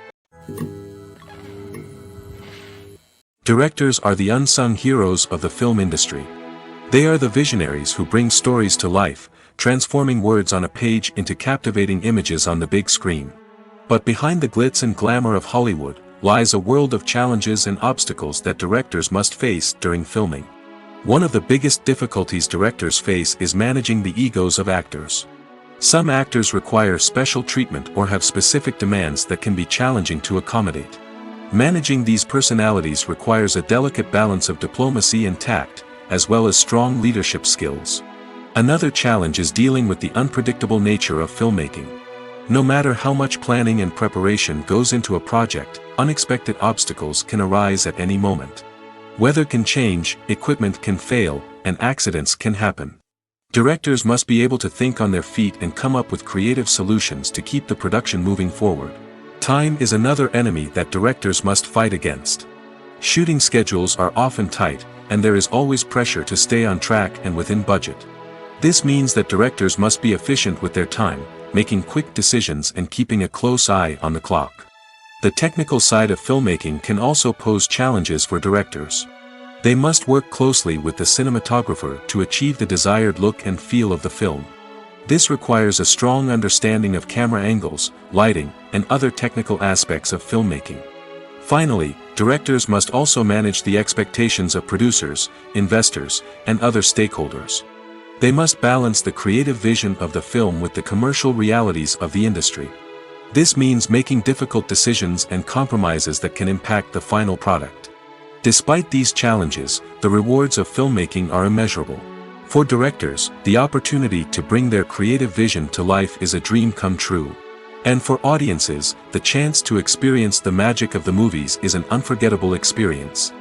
B: Directors are the unsung heroes of the film industry. They are the visionaries who bring stories to life, transforming words on a page into captivating images on the big screen. But behind the glitz and glamour of Hollywood, lies a world of challenges and obstacles that directors must face during filming. One of the biggest difficulties directors face is managing the egos of actors. Some actors require special treatment or have specific demands that can be challenging to accommodate. Managing these personalities requires a delicate balance of diplomacy and tact, as well as strong leadership skills. Another challenge is dealing with the unpredictable nature of filmmaking. No matter how much planning and preparation goes into a project, unexpected obstacles can arise at any moment. Weather can change, equipment can fail, and accidents can happen. Directors must be able to think on their feet and come up with creative solutions to keep the production moving forward. Time is another enemy that directors must fight against. Shooting schedules are often tight, and there is always pressure to stay on track and within budget. This means that directors must be efficient with their time, making quick decisions and keeping a close eye on the clock. The technical side of filmmaking can also pose challenges for directors. They must work closely with the cinematographer to achieve the desired look and feel of the film. This requires a strong understanding of camera angles, lighting, and other technical aspects of filmmaking. Finally, directors must also manage the expectations of producers, investors, and other stakeholders. They must balance the creative vision of the film with the commercial realities of the industry. This means making difficult decisions and compromises that can impact the final product. Despite these challenges, the rewards of filmmaking are immeasurable. For directors, the opportunity to bring their creative vision to life is a dream come true. And for audiences, the chance to experience the magic of the movies is an unforgettable experience.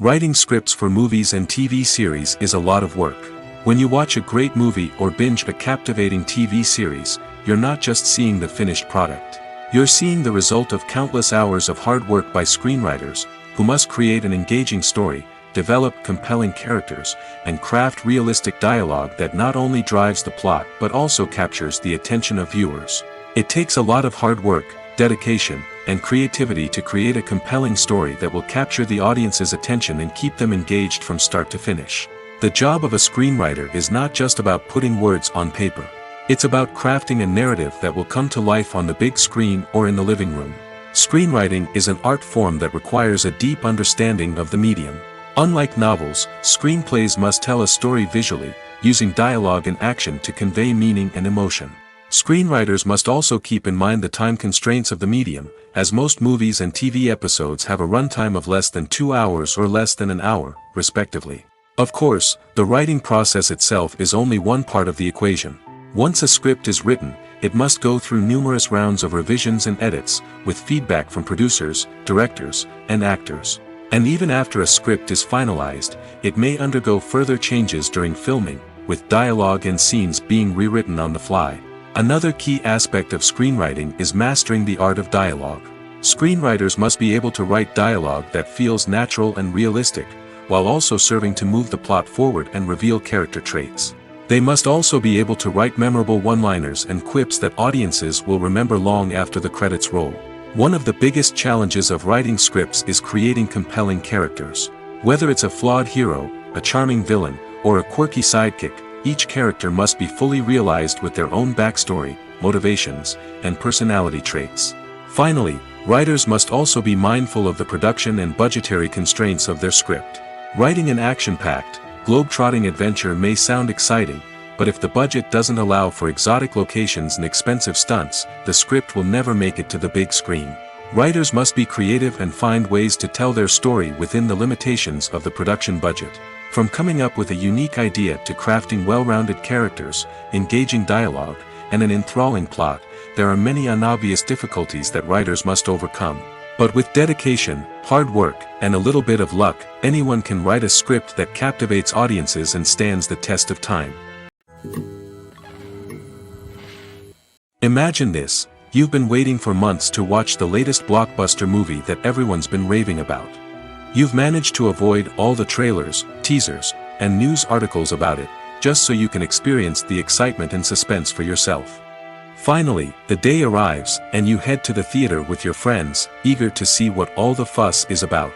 B: Writing scripts for movies and TV series is a lot of work. When you watch a great movie or binge a captivating TV series, you're not just seeing the finished product. You're seeing the result of countless hours of hard work by screenwriters, who must create an engaging story, develop compelling characters, and craft realistic dialogue that not only drives the plot but also captures the attention of viewers. It takes a lot of hard work, dedication, and creativity to create a compelling story that will capture the audience's attention and keep them engaged from start to finish. The job of a screenwriter is not just about putting words on paper. It's about crafting a narrative that will come to life on the big screen or in the living room. Screenwriting is an art form that requires a deep understanding of the medium. Unlike novels, screenplays must tell a story visually, using dialogue and action to convey meaning and emotion. Screenwriters must also keep in mind the time constraints of the medium, as most movies and TV episodes have a runtime of less than 2 hours or less than an hour, respectively. Of course, the writing process itself is only one part of the equation. Once a script is written, it must go through numerous rounds of revisions and edits, with feedback from producers, directors, and actors. And even after a script is finalized, it may undergo further changes during filming, with dialogue and scenes being rewritten on the fly. Another key aspect of screenwriting is mastering the art of dialogue. Screenwriters must be able to write dialogue that feels natural and realistic, while also serving to move the plot forward and reveal character traits. They must also be able to write memorable one-liners and quips that audiences will remember long after the credits roll. One of the biggest challenges of writing scripts is creating compelling characters. Whether it's a flawed hero, a charming villain, or a quirky sidekick, each character must be fully realized with their own backstory, motivations, and personality traits. Finally, writers must also be mindful of the production and budgetary constraints of their script. Writing an action-packed, globe-trotting adventure may sound exciting, but if the budget doesn't allow for exotic locations and expensive stunts, the script will never make it to the big screen. Writers must be creative and find ways to tell their story within the limitations of the production budget. From coming up with a unique idea to crafting well-rounded characters, engaging dialogue, and an enthralling plot, there are many unobvious difficulties that writers must overcome. But with dedication, hard work, and a little bit of luck, anyone can write a script that captivates audiences and stands the test of time. Imagine this: you've been waiting for months to watch the latest blockbuster movie that everyone's been raving about. You've managed to avoid all the trailers, teasers, and news articles about it, just so you can experience the excitement and suspense for yourself. Finally, the day arrives, and you head to the theater with your friends, eager to see what all the fuss is about.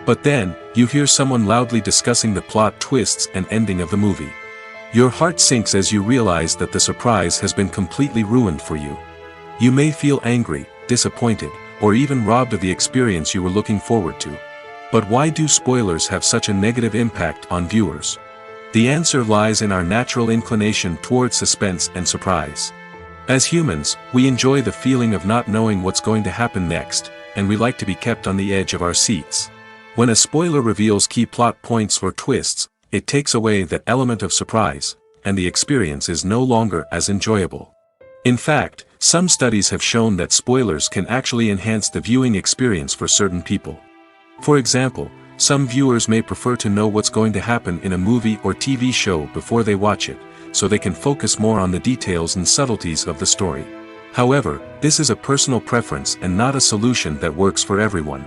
B: But then, you hear someone loudly discussing the plot twists and ending of the movie. Your heart sinks as you realize that the surprise has been completely ruined for you. You may feel angry, disappointed, or even robbed of the experience you were looking forward to. But why do spoilers have such a negative impact on viewers? The answer lies in our natural inclination towards suspense and surprise. As humans, we enjoy the feeling of not knowing what's going to happen next, and we like to be kept on the edge of our seats. When a spoiler reveals key plot points or twists, it takes away that element of surprise, and the experience is no longer as enjoyable. In fact, some studies have shown that spoilers can actually enhance the viewing experience for certain people. For example, some viewers may prefer to know what's going to happen in a movie or TV show before they watch it, so they can focus more on the details and subtleties of the story. However, this is a personal preference and not a solution that works for everyone.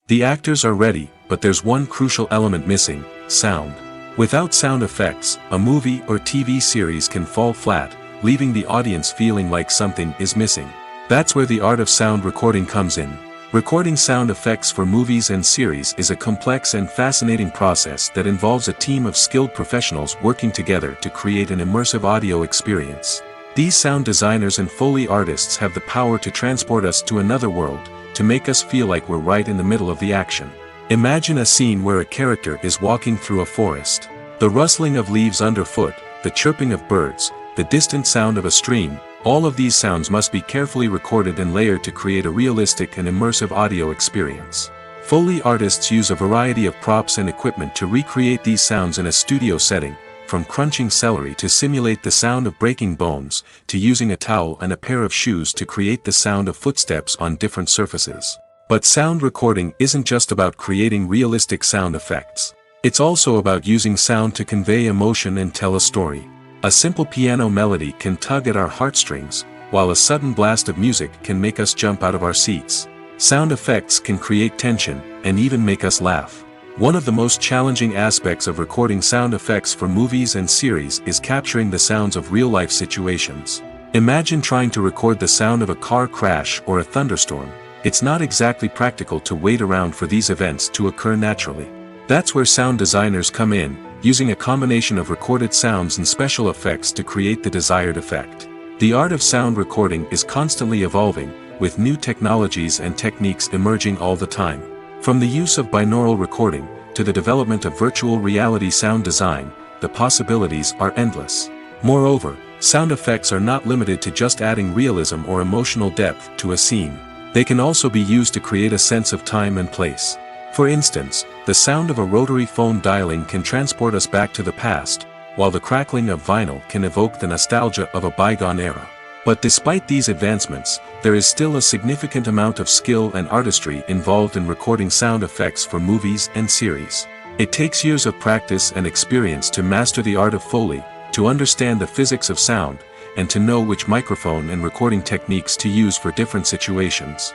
B: The actors are ready, but there's one crucial element missing: sound. Without sound effects, a movie or TV series can fall flat, leaving the audience feeling like something is missing. That's where the art of sound recording comes in. Recording sound effects for movies and series is a complex and fascinating process that involves a team of skilled professionals working together to create an immersive audio experience. These sound designers and Foley artists have the power to transport us to another world, to make us feel like we're right in the middle of the action. Imagine a scene where a character is walking through a forest. The rustling of leaves underfoot, the chirping of birds, the distant sound of a stream, all of these sounds must be carefully recorded and layered to create a realistic and immersive audio experience. Foley artists use a variety of props and equipment to recreate these sounds in a studio setting, from crunching celery to simulate the sound of breaking bones, to using a towel and a pair of shoes to create the sound of footsteps on different surfaces. But sound recording isn't just about creating realistic sound effects. It's also about using sound to convey emotion and tell a story. A simple piano melody can tug at our heartstrings, while a sudden blast of music can make us jump out of our seats. Sound effects can create tension, and even make us laugh. One of the most challenging aspects of recording sound effects for movies and series is capturing the sounds of real-life situations. Imagine trying to record the sound of a car crash or a thunderstorm. It's not exactly practical to wait around for these events to occur naturally. That's where sound designers come in, using a combination of recorded sounds and special effects to create the desired effect. The art of sound recording is constantly evolving, with new technologies and techniques emerging all the time. From the use of binaural recording, to the development of virtual reality sound design, the possibilities are endless. Moreover, sound effects are not limited to just adding realism or emotional depth to a scene. They can also be used to create a sense of time and place. For instance, the sound of a rotary phone dialing can transport us back to the past, while the crackling of vinyl can evoke the nostalgia of a bygone era. But despite these advancements, there is still a significant amount of skill and artistry involved in recording sound effects for movies and series. It takes years of practice and experience to master the art of Foley, to understand the physics of sound, and to know which microphone and recording techniques to use for different situations.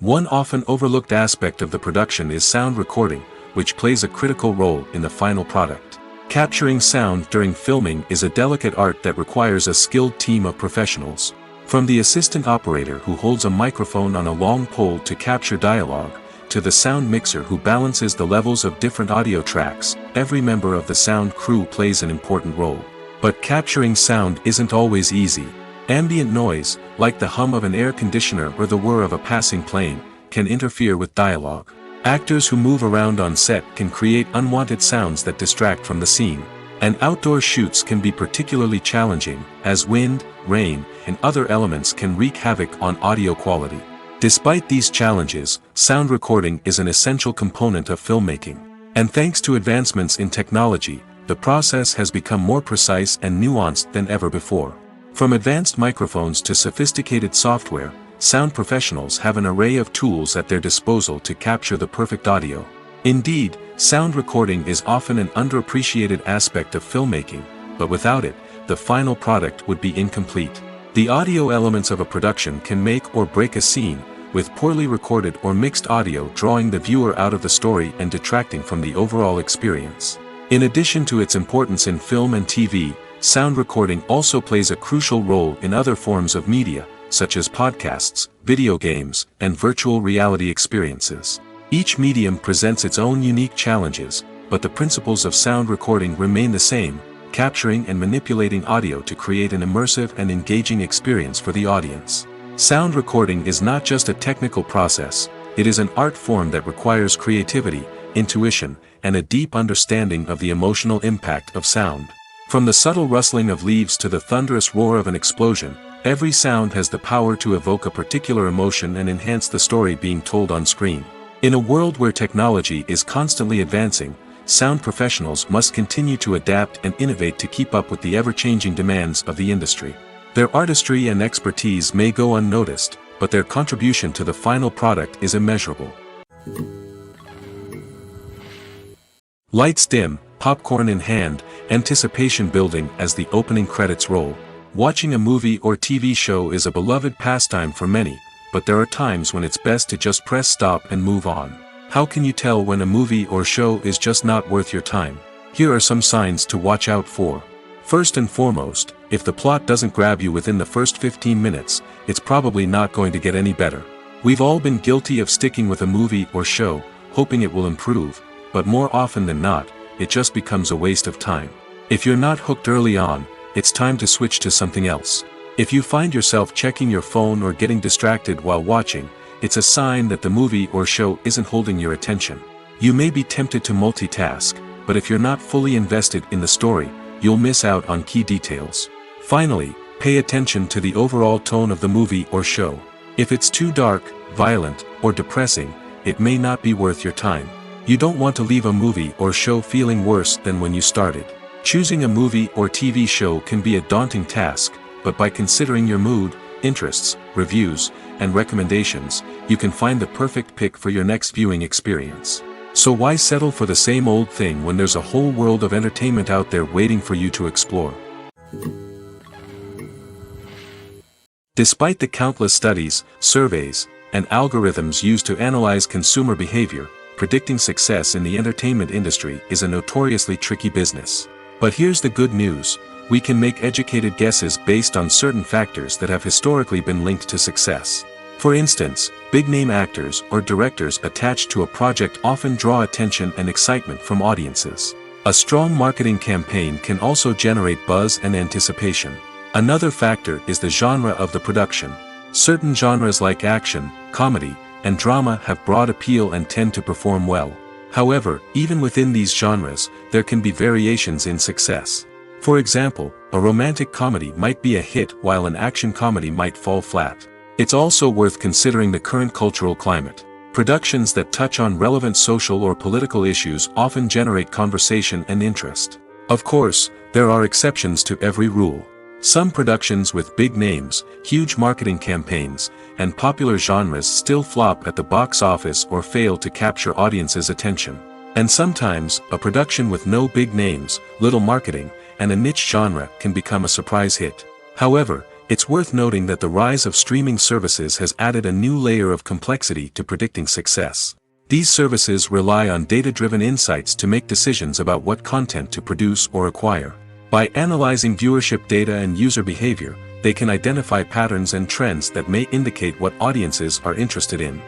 B: One often overlooked aspect of the production is sound recording, which plays a critical role in the final product. Capturing sound during filming is a delicate art that requires a skilled team of professionals. From the assistant operator who holds a microphone on a long pole to capture dialogue, to the sound mixer who balances the levels of different audio tracks, every member of the sound crew plays an important role. But capturing sound isn't always easy. Ambient noise, like the hum of an air conditioner or the whir of a passing plane, can interfere with dialogue. Actors who move around on set can create unwanted sounds that distract from the scene. And outdoor shoots can be particularly challenging, as wind, rain, and other elements can wreak havoc on audio quality. Despite these challenges, sound recording is an essential component of filmmaking. And thanks to advancements in technology, the process has become more precise and nuanced than ever before. From advanced microphones to sophisticated software, sound professionals have an array of tools at their disposal to capture the perfect audio. Indeed, sound recording is often an underappreciated aspect of filmmaking, but without it, the final product would be incomplete. The audio elements of a production can make or break a scene, with poorly recorded or mixed audio drawing the viewer out of the story and detracting from the overall experience. In addition to its importance in film and TV, sound recording also plays a crucial role in other forms of media, such as podcasts, video games, and virtual reality experiences. Each medium presents its own unique challenges, but the principles of sound recording remain the same, capturing and manipulating audio to create an immersive and engaging experience for the audience. Sound recording is not just a technical process, it is an art form that requires creativity, intuition, and a deep understanding of the emotional impact of sound. From the subtle rustling of leaves to the thunderous roar of an explosion, every sound has the power to evoke a particular emotion and enhance the story being told on screen. In a world where technology is constantly advancing, sound professionals must continue to adapt and innovate to keep up with the ever-changing demands of the industry. Their artistry and expertise may go unnoticed, but their contribution to the final product is immeasurable. Lights dim, popcorn in hand, anticipation building as the opening credits roll. Watching a movie or TV show is a beloved pastime for many, but there are times when it's best to just press stop and move on. How can you tell when a movie or show is just not worth your time? Here are some signs to watch out for. First and foremost, if the plot doesn't grab you within the first 15 minutes, it's probably not going to get any better. We've all been guilty of sticking with a movie or show, hoping it will improve, but more often than not, it just becomes a waste of time. If you're not hooked early on, it's time to switch to something else. If you find yourself checking your phone or getting distracted while watching, it's a sign that the movie or show isn't holding your attention. You may be tempted to multitask, but if you're not fully invested in the story, you'll miss out on key details. Finally, pay attention to the overall tone of the movie or show. If it's too dark, violent, or depressing, it may not be worth your time. You don't want to leave a movie or show feeling worse than when you started. Choosing a movie or TV show can be a daunting task, but by considering your mood, interests, reviews, and recommendations, you can find the perfect pick for your next viewing experience. So why settle for the same old thing when there's a whole world of entertainment out there waiting for you to explore? Despite the countless studies, surveys, and algorithms used to analyze consumer behavior, predicting success in the entertainment industry is a notoriously tricky business. But here's the good news. We can make educated guesses based on certain factors that have historically been linked to success. For instance, big-name actors or directors attached to a project often draw attention and excitement from audiences. A strong marketing campaign can also generate buzz and anticipation. Another factor is the genre of the production. Certain genres like action, comedy, and drama have broad appeal and tend to perform well. However, even within these genres, there can be variations in success. For example, a romantic comedy might be a hit while an action comedy might fall flat. It's also worth considering the current cultural climate. Productions that touch on relevant social or political issues often generate conversation and interest. Of course, there are exceptions to every rule. Some productions with big names, huge marketing campaigns, and popular genres still flop at the box office or fail to capture audiences' attention. And sometimes, a production with no big names, little marketing, and a niche genre can become a surprise hit. However, it's worth noting that the rise of streaming services has added a new layer of complexity to predicting success. These services rely on data-driven insights to make decisions about what content to produce or acquire. By analyzing viewership data and user behavior, they can identify patterns and trends that may indicate what audiences are interested in.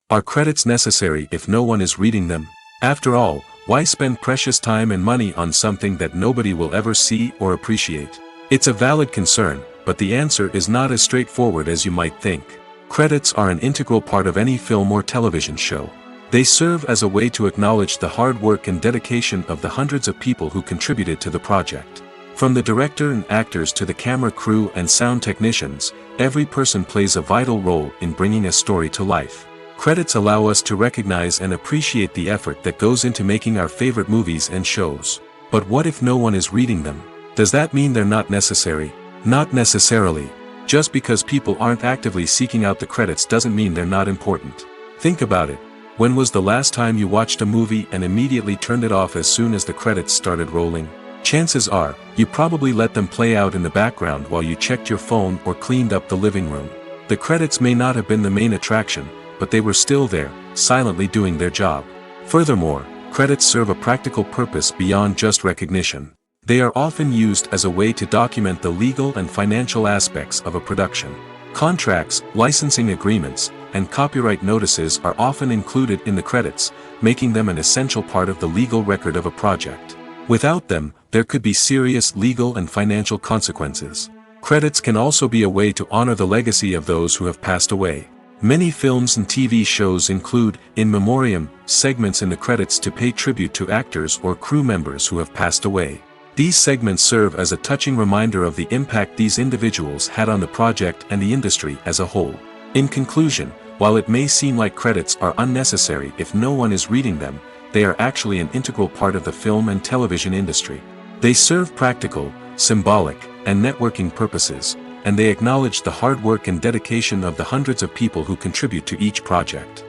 B: Are credits necessary if no one is reading them? After all, Why spend precious time and money on something that nobody will ever see or appreciate? It's a valid concern, but the answer is not as straightforward as you might think. Credits are an integral part of any film or television show. They serve as a way to acknowledge the hard work and dedication of the hundreds of people who contributed to the project. From the director and actors to the camera crew and sound technicians, every person plays a vital role in bringing a story to life. Credits allow us to recognize and appreciate the effort that goes into making our favorite movies and shows. But what if no one is reading them? Does that mean they're not necessary? Not necessarily. Just because people aren't actively seeking out the credits doesn't mean they're not important. Think about it. When was the last time you watched a movie and immediately turned it off as soon as the credits started rolling? Chances are, you probably let them play out in the background while you checked your phone or cleaned up the living room. The credits may not have been the main attraction, but they were still there, silently doing their job. Furthermore, credits serve a practical purpose beyond just recognition. They are often used as a way to document the legal and financial aspects of a production. Contracts, licensing agreements, and copyright notices are often included in the credits, making them an essential part of the legal record of a project. Without them, there could be serious legal and financial consequences. Credits can also be a way to honor the legacy of those who have passed away. Many films and TV shows include, in memoriam, segments in the credits to pay tribute to actors or crew members who have passed away. These segments serve as a touching reminder of the impact these individuals had on the project and the industry as a whole. In conclusion, while it may seem like credits are unnecessary if no one is reading them, they are actually an integral part of the film and television industry. They serve practical, symbolic, and networking purposes, and they acknowledge the hard work and dedication of the hundreds of people who contribute to each project.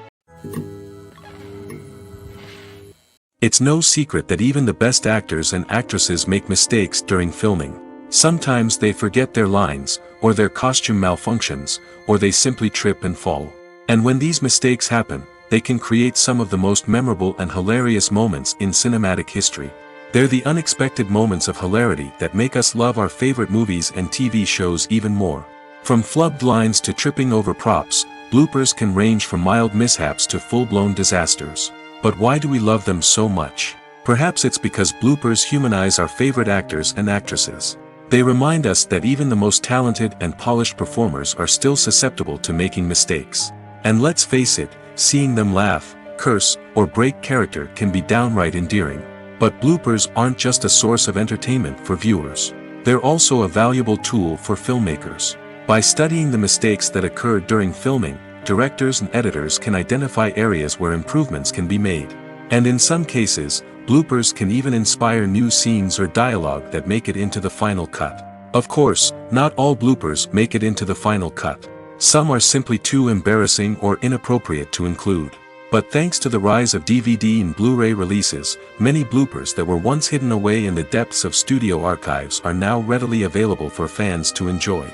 B: It's no secret that even the best actors and actresses make mistakes during filming. Sometimes they forget their lines, or their costume malfunctions, or they simply trip and fall. And when these mistakes happen, they can create some of the most memorable and hilarious moments in cinematic history. They're the unexpected moments of hilarity that make us love our favorite movies and TV shows even more. From flubbed lines to tripping over props, bloopers can range from mild mishaps to full-blown disasters. But why do we love them so much? Perhaps it's because bloopers humanize our favorite actors and actresses. They remind us that even the most talented and polished performers are still susceptible to making mistakes. And let's face it, seeing them laugh, curse, or break character can be downright endearing. But bloopers aren't just a source of entertainment for viewers. They're also a valuable tool for filmmakers. By studying the mistakes that occurred during filming, directors and editors can identify areas where improvements can be made. And in some cases, bloopers can even inspire new scenes or dialogue that make it into the final cut. Of course, not all bloopers make it into the final cut. Some are simply too embarrassing or inappropriate to include. But thanks to the rise of DVD and Blu-ray releases, many bloopers that were once hidden away in the depths of studio archives are now readily available for fans to enjoy.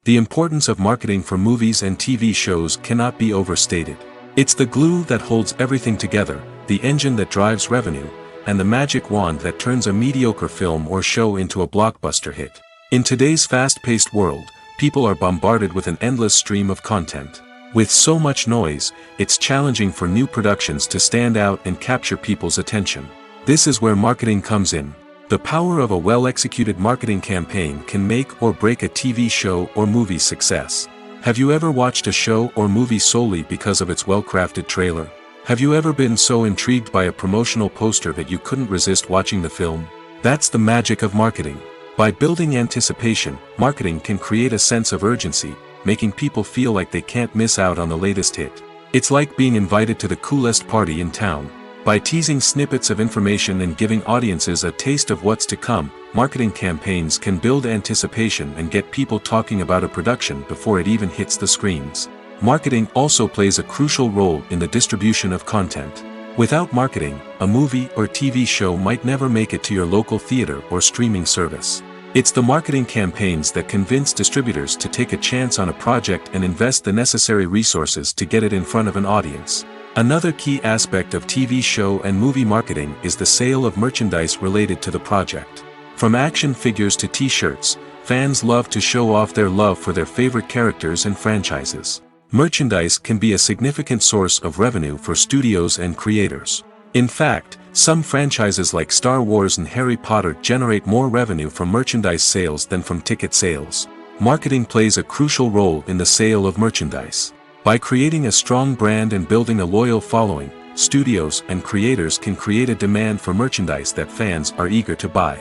B: The importance of marketing for movies and TV shows cannot be overstated. It's the glue that holds everything together, the engine that drives revenue, and the magic wand that turns a mediocre film or show into a blockbuster hit. In today's fast-paced world, people are bombarded with an endless stream of content. With so much noise, it's challenging for new productions to stand out and capture people's attention. This is where marketing comes in. The power of a well-executed marketing campaign can make or break a TV show or movie's success. Have you ever watched a show or movie solely because of its well-crafted trailer? Have you ever been so intrigued by a promotional poster that you couldn't resist watching the film? That's the magic of marketing. By building anticipation, marketing can create a sense of urgency, making people feel like they can't miss out on the latest hit. It's like being invited to the coolest party in town. By teasing snippets of information and giving audiences a taste of what's to come, marketing campaigns can build anticipation and get people talking about a production before it even hits the screens. Marketing also plays a crucial role in the distribution of content. Without marketing, a movie or TV show might never make it to your local theater or streaming service. It's the marketing campaigns that convince distributors to take a chance on a project and invest the necessary resources to get it in front of an audience. Another key aspect of TV show and movie marketing is the sale of merchandise related to the project. From action figures to t-shirts, fans love to show off their love for their favorite characters and franchises. Merchandise can be a significant source of revenue for studios and creators. In fact, some franchises like Star Wars and Harry Potter generate more revenue from merchandise sales than from ticket sales. Marketing plays a crucial role in the sale of merchandise. By creating a strong brand and building a loyal following, studios and creators can create a demand for merchandise that fans are eager to buy.